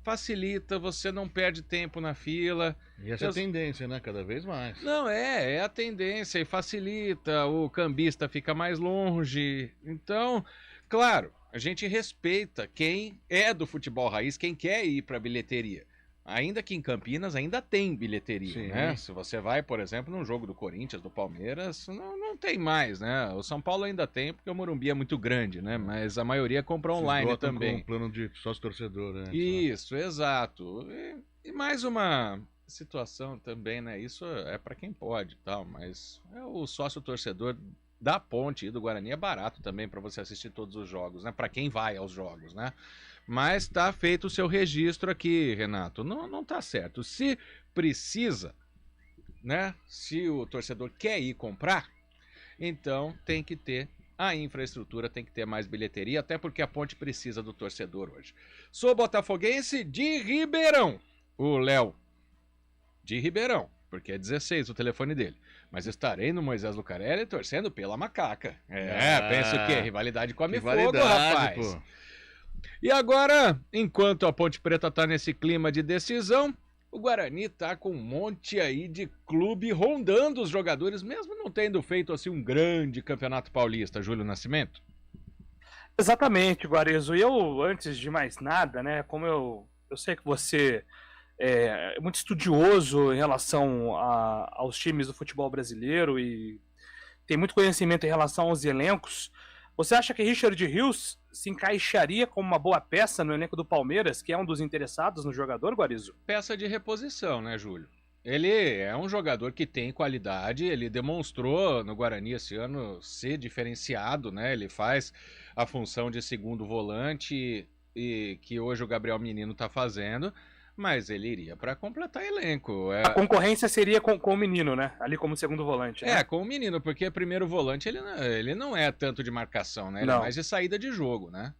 facilita, você não perde tempo na fila. E essa é a tendência, né? Cada vez mais. Não, é a tendência e facilita, o cambista fica mais longe. Então, claro, a gente respeita quem é do futebol raiz, quem quer ir para a bilheteria. Ainda que em Campinas ainda tem bilheteria, sim, né? Se você vai, por exemplo, num jogo do Corinthians, do Palmeiras, não tem mais, né? O São Paulo ainda tem, porque o Morumbi é muito grande, né? Mas a maioria compra online também. Com plano de sócio-torcedor, né? Isso, exato. E mais uma situação também, né? Isso é para quem pode e tal, mas o sócio-torcedor da Ponte e do Guarani é barato também para você assistir todos os jogos, né? Para quem vai aos jogos, né? Mas tá feito o seu registro aqui, Renato. Não tá certo. Se precisa, né? Se o torcedor quer ir comprar, então tem que ter a infraestrutura tem que ter mais bilheteria, até porque a Ponte precisa do torcedor hoje. Sou botafoguense de Ribeirão, o Léo. De Ribeirão, porque é 16 o telefone dele. Mas estarei no Moisés Lucarelli torcendo pela macaca. Pensa o quê? Rivalidade come fogo, rapaz. Pô. E agora, enquanto a Ponte Preta tá nesse clima de decisão, o Guarani tá com um monte aí de clube rondando os jogadores, mesmo não tendo feito assim um grande campeonato paulista, Júlio Nascimento. Exatamente, Guarizo. E eu, antes de mais nada, né, como eu sei que você é muito estudioso em relação aos times do futebol brasileiro e tem muito conhecimento em relação aos elencos, você acha que Richard Rios se encaixaria como uma boa peça no elenco do Palmeiras, que é um dos interessados no jogador, Guarizo? Peça de reposição, né, Júlio? Ele é um jogador que tem qualidade, ele demonstrou no Guarani esse ano ser diferenciado, né? Ele faz a função de segundo volante e que hoje o Gabriel Menino tá fazendo, mas ele iria para completar elenco. A concorrência seria com o Menino, né? Ali como segundo volante. Né? Com o Menino, porque primeiro volante ele não é tanto de marcação, né? Ele é mais de saída de jogo, né?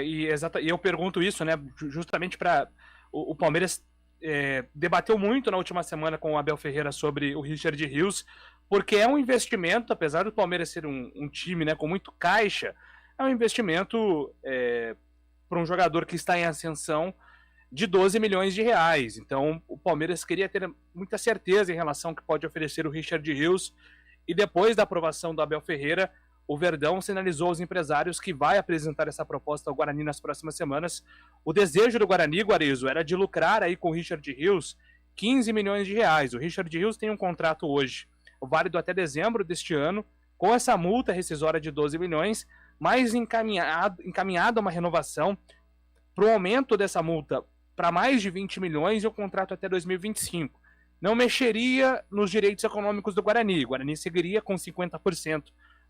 E eu pergunto isso, né? Justamente para o Palmeiras debateu muito na última semana com o Abel Ferreira sobre o Richard Rios, porque é um investimento, apesar do Palmeiras ser um time, né, com muito caixa, é um investimento para um jogador que está em ascensão de 12 milhões de reais. Então o Palmeiras queria ter muita certeza em relação ao que pode oferecer o Richard Rios, e depois da aprovação do Abel Ferreira, o Verdão sinalizou aos empresários que vai apresentar essa proposta ao Guarani nas próximas semanas. O desejo do Guarani, Guarizo, era de lucrar aí com o Richard Rios 15 milhões de reais. O Richard Rios tem um contrato hoje, válido até dezembro deste ano, com essa multa rescisória de 12 milhões, mas encaminhado a uma renovação para o aumento dessa multa para mais de 20 milhões e o contrato até 2025. Não mexeria nos direitos econômicos do Guarani. O Guarani seguiria com 50%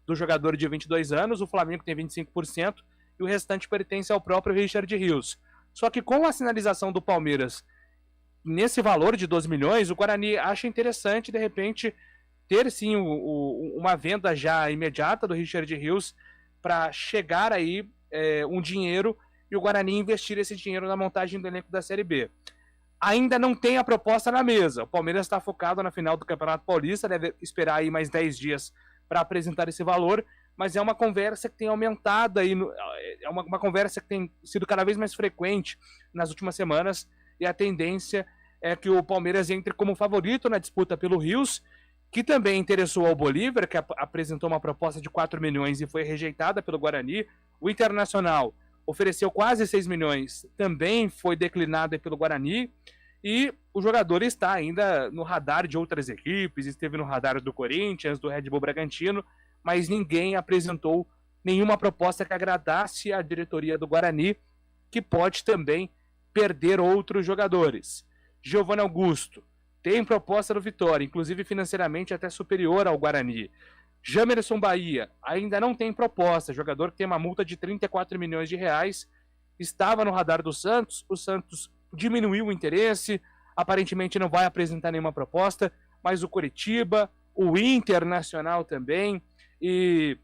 do jogador de 22 anos, o Flamengo tem 25% e o restante pertence ao próprio Richard Rios. Só que com a sinalização do Palmeiras nesse valor de 12 milhões, o Guarani acha interessante, de repente, ter sim uma venda já imediata do Richard Rios para chegar aí um dinheiro e o Guarani investir esse dinheiro na montagem do elenco da Série B. Ainda não tem a proposta na mesa. O Palmeiras está focado na final do Campeonato Paulista, deve esperar aí mais 10 dias para apresentar esse valor, mas é uma conversa que tem aumentado aí, é uma conversa que tem sido cada vez mais frequente nas últimas semanas, e a tendência é que o Palmeiras entre como favorito na disputa pelo Rios, que também interessou ao Bolívar, que apresentou uma proposta de 4 milhões e foi rejeitada pelo Guarani. O Internacional ofereceu quase 6 milhões, também foi declinado pelo Guarani, e o jogador está ainda no radar de outras equipes, esteve no radar do Corinthians, do Red Bull Bragantino, mas ninguém apresentou nenhuma proposta que agradasse a diretoria do Guarani, que pode também perder outros jogadores. Giovanni Augusto tem proposta do Vitória, inclusive financeiramente até superior ao Guarani. Jamerson Bahia ainda não tem proposta, jogador que tem uma multa de 34 milhões de reais, estava no radar do Santos, o Santos diminuiu o interesse, aparentemente não vai apresentar nenhuma proposta, mas o Coritiba, o Internacional também, e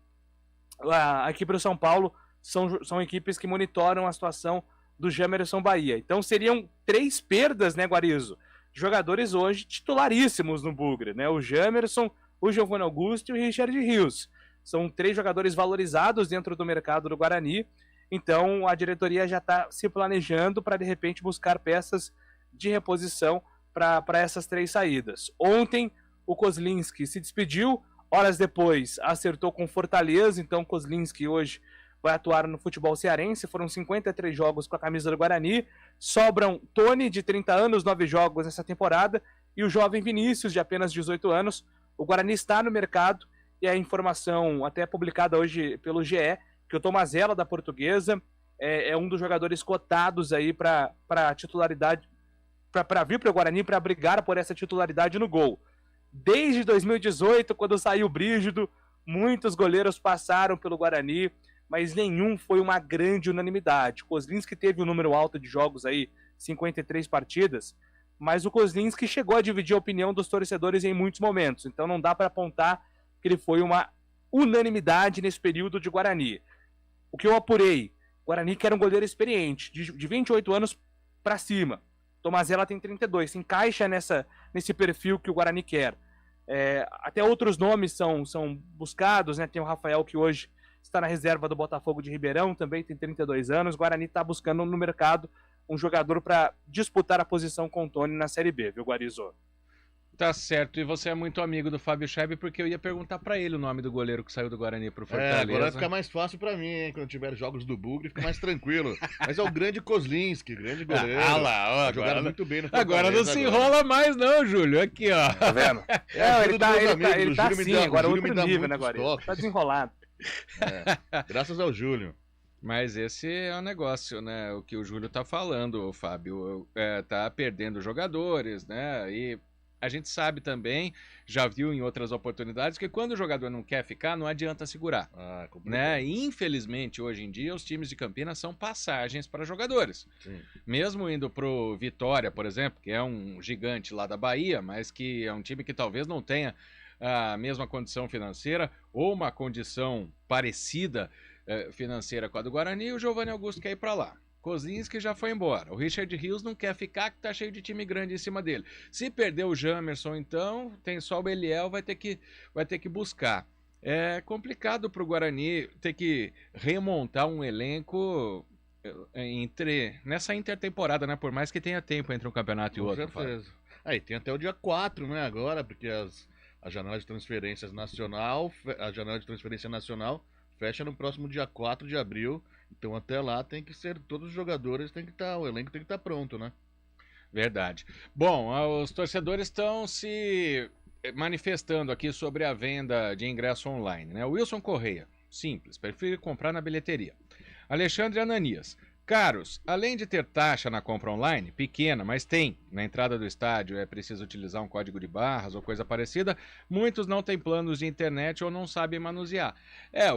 a equipe do São Paulo são equipes que monitoram a situação do Jamerson Bahia. Então seriam 3 perdas, né, Guarizo? Jogadores hoje titularíssimos no Bugre, né? O Jamerson, o Giovanni Augusto e o Richard Rios. São 3 jogadores valorizados dentro do mercado do Guarani. Então a diretoria já está se planejando para de repente buscar peças de reposição para essas 3 saídas. Ontem o Kozlinski se despediu, horas depois acertou com Fortaleza, então Kozlinski hoje vai atuar no futebol cearense. Foram 53 jogos com a camisa do Guarani, sobram Tony, de 30 anos, 9 jogos nessa temporada, e o jovem Vinícius, de apenas 18 anos. O Guarani está no mercado, e a informação até publicada hoje pelo GE, que o Tomazella, da Portuguesa, é um dos jogadores cotados aí para titularidade, para vir para o Guarani, para brigar por essa titularidade no gol. Desde 2018, quando saiu o Brígido, muitos goleiros passaram pelo Guarani, mas nenhum foi uma grande unanimidade. O Kozlinski teve um número alto de jogos aí, 53 partidas, mas o Kozlinski chegou a dividir a opinião dos torcedores em muitos momentos, então não dá para apontar que ele foi uma unanimidade nesse período de Guarani. O que eu apurei, Guarani quer um goleiro experiente, de 28 anos para cima. Tomazella tem 32, se encaixa nesse perfil que o Guarani quer. Até outros nomes são buscados, né? Tem o Rafael, que hoje está na reserva do Botafogo de Ribeirão, também tem 32 anos. O Guarani está buscando no mercado um jogador para disputar a posição com o Tony na Série B, viu, Guarizo? Tá certo, e você é muito amigo do Fábio Scheib, porque eu ia perguntar pra ele o nome do goleiro que saiu do Guarani pro Fortaleza. Agora vai ficar mais fácil pra mim, hein? Quando tiver jogos do Bugre, fica mais tranquilo. Mas é o grande Kozlinski, grande goleiro. Lá, ó. Jogaram muito bem no Fortaleza. Agora não se enrola mais não, Júlio. Aqui, ó. Tá vendo? Ele tá assim, agora outro nível, né, Guarani? Tá desenrolado. Graças ao Júlio. Mas esse é o negócio, né? O que o Júlio tá falando, o Fábio. Tá perdendo jogadores, né? E a gente sabe também, já viu em outras oportunidades, que quando o jogador não quer ficar, não adianta segurar. Né? E, infelizmente, hoje em dia, os times de Campinas são passagens para jogadores. Sim. Mesmo indo pro Vitória, por exemplo, que é um gigante lá da Bahia, mas que é um time que talvez não tenha a mesma condição financeira ou uma condição parecida financeira com a do Guarani, o Giovanni Augusto quer ir para lá. Kozlinski já foi embora. O Richard Rios não quer ficar, que tá cheio de time grande em cima dele. Se perder o Jamerson, então, tem só o Beliel, vai ter que buscar. É complicado pro Guarani ter que remontar um elenco nessa intertemporada, né? Por mais que tenha tempo entre um campeonato e outro. Com certeza. Aí tem até o dia 4, né, agora, porque a janela de transferências nacional, fecha no próximo dia 4 de abril. Então até lá tem que ser, todos os jogadores tem que estar, o elenco tem que estar pronto, né? Verdade. Bom, os torcedores estão se manifestando aqui sobre a venda de ingresso online, né? Wilson Correia, simples, prefiro comprar na bilheteria. Alexandre Ananias, caros, além de ter taxa na compra online, pequena, mas tem, na entrada do estádio é preciso utilizar um código de barras ou coisa parecida, muitos não têm planos de internet ou não sabem manusear.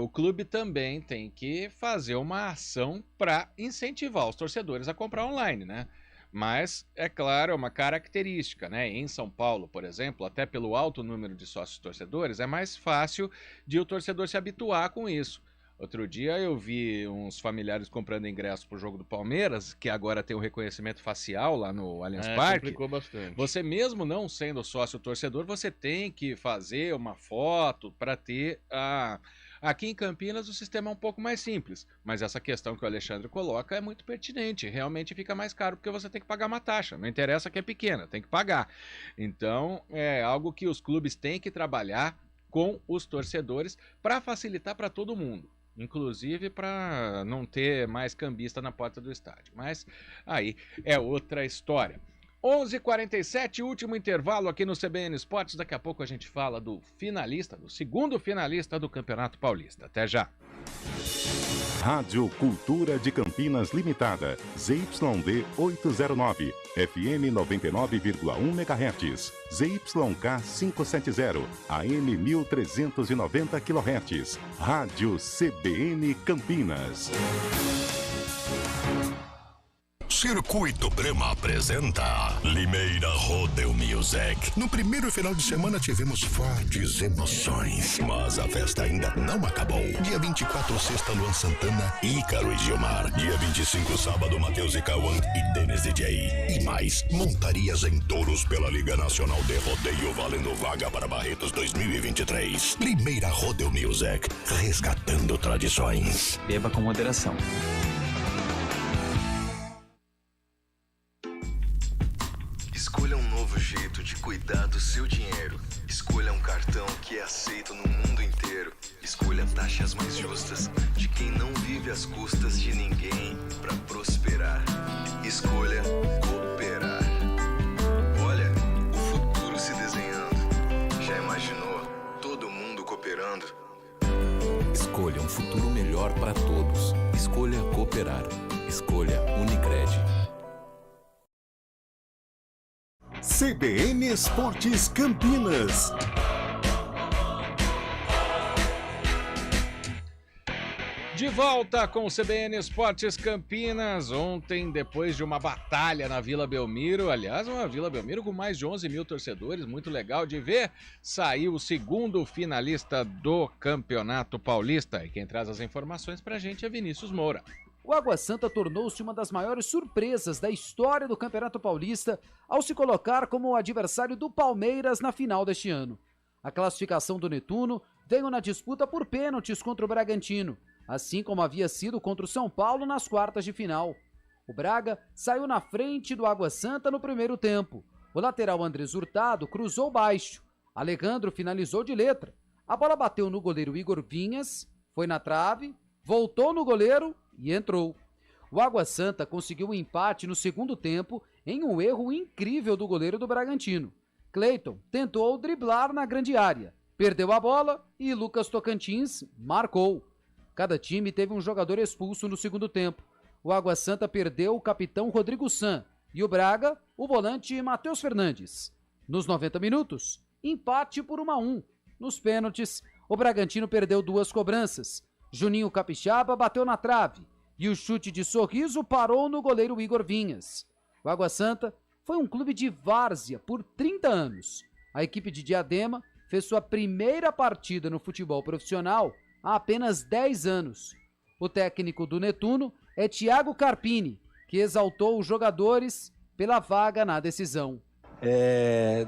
O clube também tem que fazer uma ação para incentivar os torcedores a comprar online, né? Mas, é claro, é uma característica, né? Em São Paulo, por exemplo, até pelo alto número de sócios torcedores, é mais fácil de o torcedor se habituar com isso. Outro dia eu vi uns familiares comprando ingressos pro jogo do Palmeiras, que agora tem o reconhecimento facial lá no Allianz Parque. Complicou bastante. Você mesmo não sendo sócio torcedor, você tem que fazer uma foto para ter a... Aqui em Campinas o sistema é um pouco mais simples, mas essa questão que o Alexandre coloca é muito pertinente. Realmente fica mais caro porque você tem que pagar uma taxa. Não interessa que é pequena, tem que pagar. Então é algo que os clubes têm que trabalhar com os torcedores para facilitar para todo mundo. Inclusive para não ter mais cambista na porta do estádio. Mas aí é outra história. 11h47, último intervalo aqui no CBN Esportes. Daqui a pouco a gente fala do finalista, do segundo finalista do Campeonato Paulista. Até já. Rádio Cultura de Campinas Limitada, ZYD 809, FM 99,1 MHz, ZYK 570, AM 1390 kHz, Rádio CBN Campinas. Circuito Brema apresenta Limeira Rodeo Music. No primeiro final de semana tivemos fortes emoções, mas a festa ainda não acabou. Dia 24, sexta, Luan Santana, Ícaro e Gilmar. Dia 25, sábado, Matheus e Cauã e Denis DJ. E mais, montarias em touros pela Liga Nacional de Rodeio, valendo vaga para Barretos 2023. Limeira Rodeo Music, resgatando tradições. Beba com moderação. Escolha um novo jeito de cuidar do seu dinheiro. Escolha um cartão que é aceito no mundo inteiro. Escolha taxas mais justas de quem não vive às custas de ninguém para prosperar. Escolha cooperar. Olha, o futuro se desenhando. Já imaginou todo mundo cooperando? Escolha um futuro melhor para todos. Escolha cooperar. Escolha Unicred. CBN Esportes Campinas. De volta com o CBN Esportes Campinas. Ontem, depois de uma batalha na Vila Belmiro, aliás, uma Vila Belmiro com mais de 11 mil torcedores, muito legal de ver, saiu o segundo finalista do Campeonato Paulista. E quem traz as informações pra gente é Vinícius Moura. O Água Santa tornou-se uma das maiores surpresas da história do Campeonato Paulista ao se colocar como o adversário do Palmeiras na final deste ano. A classificação do Netuno veio na disputa por pênaltis contra o Bragantino, assim como havia sido contra o São Paulo nas quartas de final. O Braga saiu na frente do Água Santa no primeiro tempo. O lateral Andrés Hurtado cruzou baixo. Alejandro finalizou de letra. A bola bateu no goleiro Igor Vinhas, foi na trave, voltou no goleiro e entrou. O Água Santa conseguiu o empate no segundo tempo em um erro incrível do goleiro do Bragantino. Cleiton tentou driblar na grande área, perdeu a bola e Lucas Tocantins marcou. Cada time teve um jogador expulso no segundo tempo. O Água Santa perdeu o capitão Rodrigo San e o Braga, o volante Matheus Fernandes. Nos 90 minutos, empate por 1-1. Nos pênaltis, o Bragantino perdeu 2 cobranças. Juninho Capixaba bateu na trave e o chute de sorriso parou no goleiro Igor Vinhas. O Água Santa foi um clube de várzea por 30 anos. A equipe de Diadema fez sua primeira partida no futebol profissional há apenas 10 anos. O técnico do Netuno é Thiago Carpini, que exaltou os jogadores pela vaga na decisão.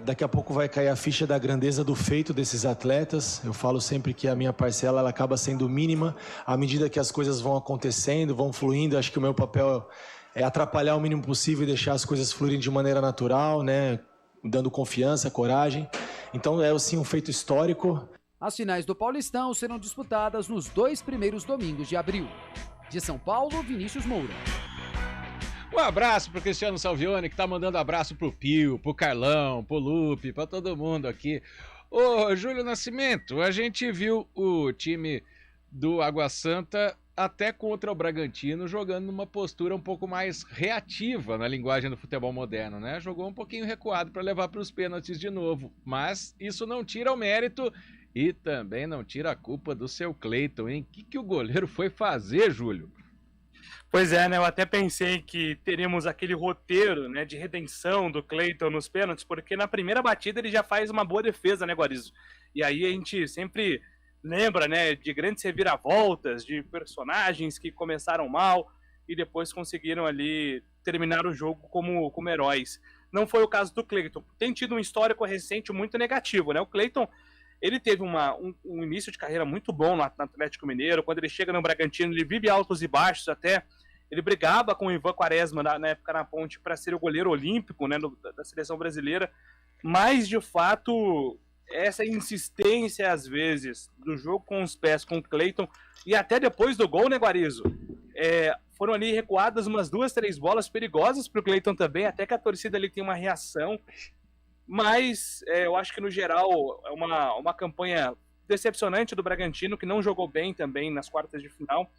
Daqui a pouco vai cair a ficha da grandeza do feito desses atletas. Eu falo sempre que a minha parcela ela acaba sendo mínima à medida que as coisas vão acontecendo, vão fluindo. Acho que o meu papel é atrapalhar o mínimo possível e deixar as coisas fluírem de maneira natural, né? Dando confiança, coragem. Então é sim um feito histórico. As finais do Paulistão serão disputadas nos 2 primeiros domingos de abril. De São Paulo, Vinícius Moura. Um abraço pro Cristiano Salvione, que tá mandando abraço pro Pio, pro Carlão, pro Lupe, pra todo mundo aqui. Ô, Júlio Nascimento, a gente viu o time do Água Santa até contra o Bragantino jogando numa postura um pouco mais reativa na linguagem do futebol moderno, né? Jogou um pouquinho recuado para levar para os pênaltis de novo, mas isso não tira o mérito e também não tira a culpa do seu Cleiton, hein? O que o goleiro foi fazer, Júlio? Pois é, né? Eu até pensei que teríamos aquele roteiro, né, de redenção do Cleiton nos pênaltis, porque na primeira batida ele já faz uma boa defesa, né, Guarizo? E aí a gente sempre lembra, né, de grandes reviravoltas, de personagens que começaram mal e depois conseguiram ali terminar o jogo como heróis. Não foi o caso do Cleiton. Tem tido um histórico recente muito negativo, né? O Cleiton, ele teve um início de carreira muito bom no Atlético Mineiro. Quando ele chega no Bragantino, ele vive altos e baixos até. Ele brigava com o Ivan Quaresma na época na Ponte para ser o goleiro olímpico, né, da seleção brasileira. Mas, de fato, essa insistência, às vezes, do jogo com os pés com o Cleiton, e até depois do gol, né, Guarizo? Foram ali recuadas umas 2, 3 bolas perigosas para o Cleiton também, até que a torcida ali tem uma reação. Mas eu acho que, no geral, é uma campanha decepcionante do Bragantino, que não jogou bem também nas quartas de final.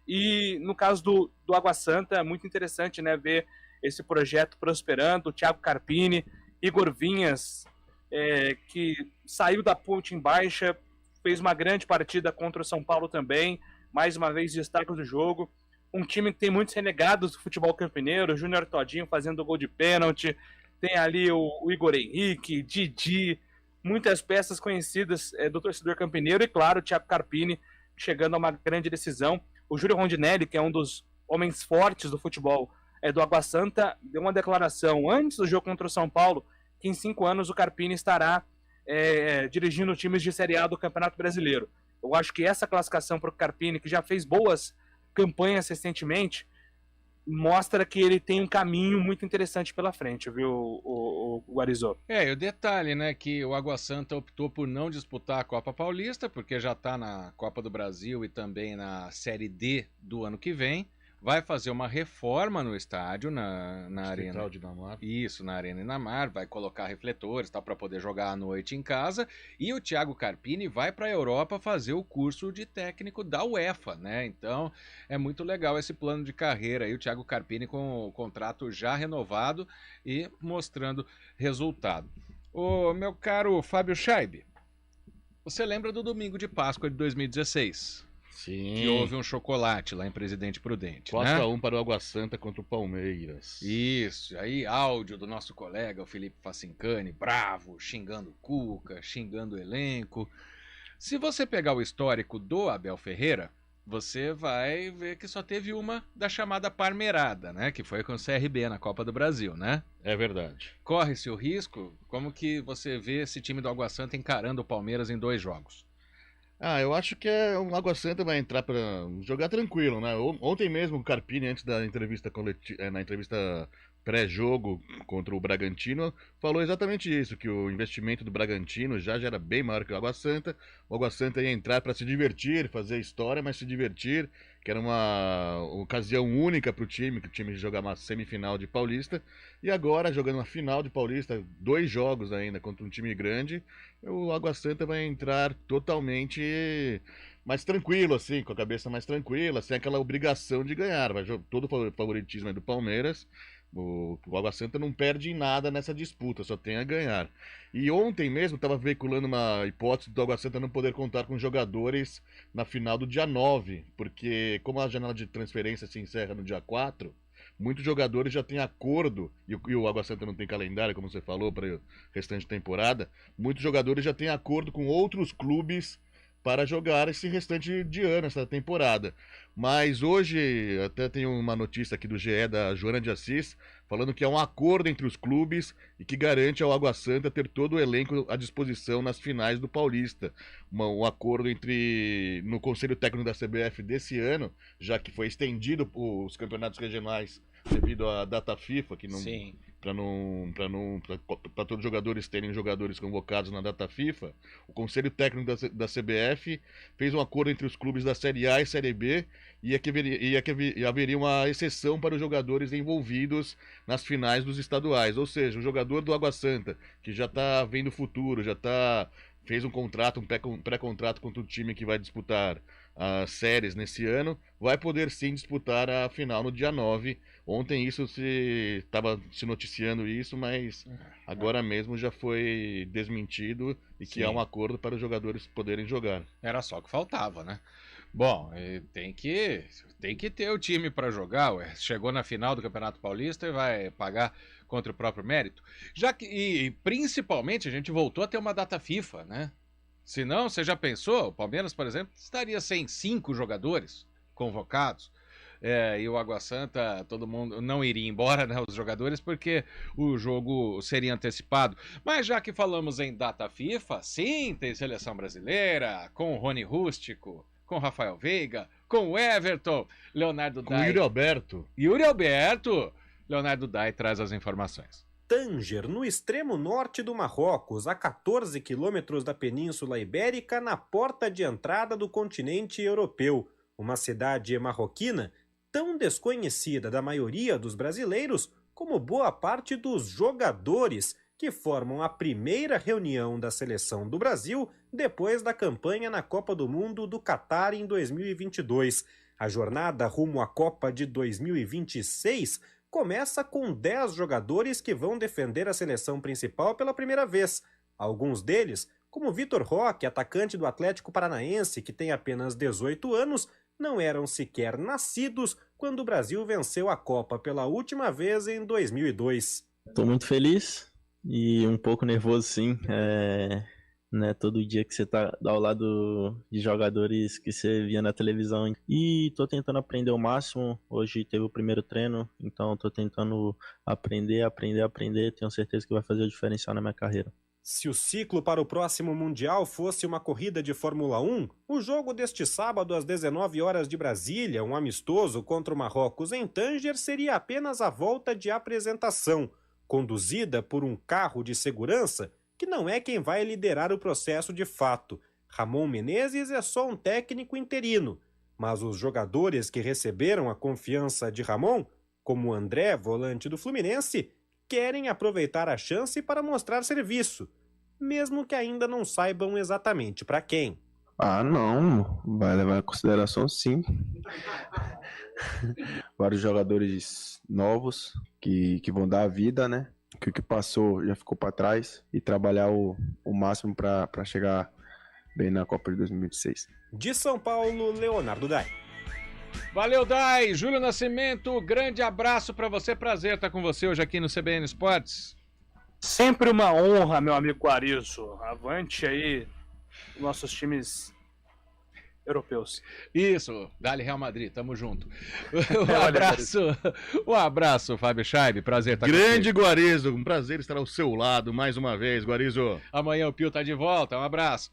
E no caso do Água Santa, é muito interessante, né, ver esse projeto prosperando. O Thiago Carpini, Igor Vinhas, que saiu da Ponte em baixa, fez uma grande partida contra o São Paulo também, mais uma vez destaque do jogo. Um time que tem muitos renegados do futebol campineiro, o Júnior Todinho fazendo gol de pênalti, tem ali o Igor Henrique, Didi, muitas peças conhecidas do torcedor campineiro e, claro, o Thiago Carpini chegando a uma grande decisão. O Júlio Rondinelli, que é um dos homens fortes do futebol do Água Santa, deu uma declaração antes do jogo contra o São Paulo que em 5 anos o Carpini estará dirigindo times de Série A do Campeonato Brasileiro. Eu acho que essa classificação para o Carpini, que já fez boas campanhas recentemente, mostra que ele tem um caminho muito interessante pela frente, viu, o Guarizó? E o detalhe, né, que o Água Santa optou por não disputar a Copa Paulista, porque já está na Copa do Brasil e também na Série D do ano que vem. Vai fazer uma reforma no estádio, na Arena. Isso, na Arena Inamar, vai colocar refletores, tal, para poder jogar à noite em casa. E o Thiago Carpini vai para a Europa fazer o curso de técnico da UEFA, né? Então, é muito legal esse plano de carreira aí, o Thiago Carpini com o contrato já renovado e mostrando resultado. Ô, meu caro Fábio Scheibe, você lembra do domingo de Páscoa de 2016? Sim. Que houve um chocolate lá em Presidente Prudente. 4-1 para o Água Santa contra o Palmeiras. Isso, aí áudio do nosso colega, o Felipe Facincani, bravo, xingando o Cuca, xingando o elenco. Se você pegar o histórico do Abel Ferreira, você vai ver que só teve uma da chamada Parmeirada, né? Que foi com o CRB na Copa do Brasil, né? É verdade. Corre-se o risco? Como que você vê esse time do Água Santa encarando o Palmeiras em 2 jogos? Eu acho que o Água Santa vai entrar para jogar tranquilo, né? Ontem mesmo o Carpini, antes da entrevista na entrevista pré-jogo contra o Bragantino, falou exatamente isso, que o investimento do Bragantino já era bem maior que o Água Santa. O Água Santa ia entrar para se divertir, fazer história, mas se divertir, que era uma ocasião única para o time, que o time jogar uma semifinal de Paulista. E agora, jogando uma final de Paulista, 2 jogos ainda contra um time grande, o Água Santa vai entrar totalmente mais tranquilo, assim, com a cabeça mais tranquila, sem aquela obrigação de ganhar. Todo o favoritismo é do Palmeiras. O Água Santa não perde em nada nessa disputa, só tem a ganhar. E ontem mesmo estava veiculando uma hipótese do Água Santa não poder contar com jogadores na final do dia 9, porque como a janela de transferência se encerra no dia 4, muitos jogadores já têm acordo, e o Água Santa não tem calendário, como você falou, para o restante da temporada, muitos jogadores já têm acordo com outros clubes para jogar esse restante de ano, essa temporada. Mas hoje, até tem uma notícia aqui do GE da Joana de Assis, falando que há um acordo entre os clubes e que garante ao Água Santa ter todo o elenco à disposição nas finais do Paulista. Um acordo no Conselho Técnico da CBF desse ano, já que foi estendido os campeonatos regionais devido à data FIFA, que não... Sim. Para todos os jogadores terem jogadores convocados na data FIFA, o Conselho Técnico da CBF fez um acordo entre os clubes da Série A e Série B e haveria uma exceção para os jogadores envolvidos nas finais dos estaduais. Ou seja, o jogador do Água Santa, que já está vendo o futuro, fez um pré-contrato contra o time que vai disputar as séries nesse ano, vai poder sim disputar a final no dia 9. Ontem estava se noticiando isso, mas agora mesmo já foi desmentido e que há um acordo para os jogadores poderem jogar. Era só o que faltava, né? Bom, tem que ter o time para jogar. Chegou na final do Campeonato Paulista e vai pagar contra o próprio mérito. E principalmente a gente voltou a ter uma data FIFA, né? Se não, você já pensou? O Palmeiras, por exemplo, estaria sem 5 jogadores convocados. E o Água Santa, todo mundo não iria embora, né, os jogadores, porque o jogo seria antecipado. Mas já que falamos em data FIFA, sim, tem seleção brasileira, com o Rony Rústico, com o Rafael Veiga, com o Everton, Leonardo Dai. Com o Yuri Alberto. Yuri Alberto! Leonardo Dai traz as informações. Tanger, no extremo norte do Marrocos, a 14 quilômetros da Península Ibérica, na porta de entrada do continente europeu. Uma cidade marroquina tão desconhecida da maioria dos brasileiros como boa parte dos jogadores que formam a primeira reunião da seleção do Brasil depois da campanha na Copa do Mundo do Catar em 2022. A jornada rumo à Copa de 2026 começa com 10 jogadores que vão defender a seleção principal pela primeira vez. Alguns deles, como Vitor Roque, atacante do Atlético Paranaense, que tem apenas 18 anos, não eram sequer nascidos quando o Brasil venceu a Copa pela última vez em 2002. Estou muito feliz e um pouco nervoso, sim. Todo dia que você está ao lado de jogadores que você via na televisão. E estou tentando aprender o máximo. Hoje teve o primeiro treino, então estou tentando aprender. Tenho certeza que vai fazer o diferencial na minha carreira. Se o ciclo para o próximo Mundial fosse uma corrida de Fórmula 1, o jogo deste sábado às 19 horas de Brasília, um amistoso contra o Marrocos em Tanger, seria apenas a volta de apresentação, conduzida por um carro de segurança que não é quem vai liderar o processo de fato. Ramon Menezes é só um técnico interino, mas os jogadores que receberam a confiança de Ramon, como André, volante do Fluminense, querem aproveitar a chance para mostrar serviço, mesmo que ainda não saibam exatamente para quem. Não, vai levar em consideração sim. Vários jogadores novos que vão dar a vida, né? Que o que passou já ficou para trás e trabalhar o máximo para chegar bem na Copa de 2026. De São Paulo, Leonardo Dai. Valeu, Dai. Júlio Nascimento, grande abraço para você. Prazer estar com você hoje aqui no CBN Esportes. Sempre uma honra, meu amigo Guarizo. Avante aí, nossos times europeus. Isso, Dali Real Madrid, tamo junto. Um abraço, Fábio Scheibe, prazer estar Grande Guarizo, um prazer estar ao seu lado mais uma vez, Guarizo. Amanhã o Pio tá de volta, um abraço.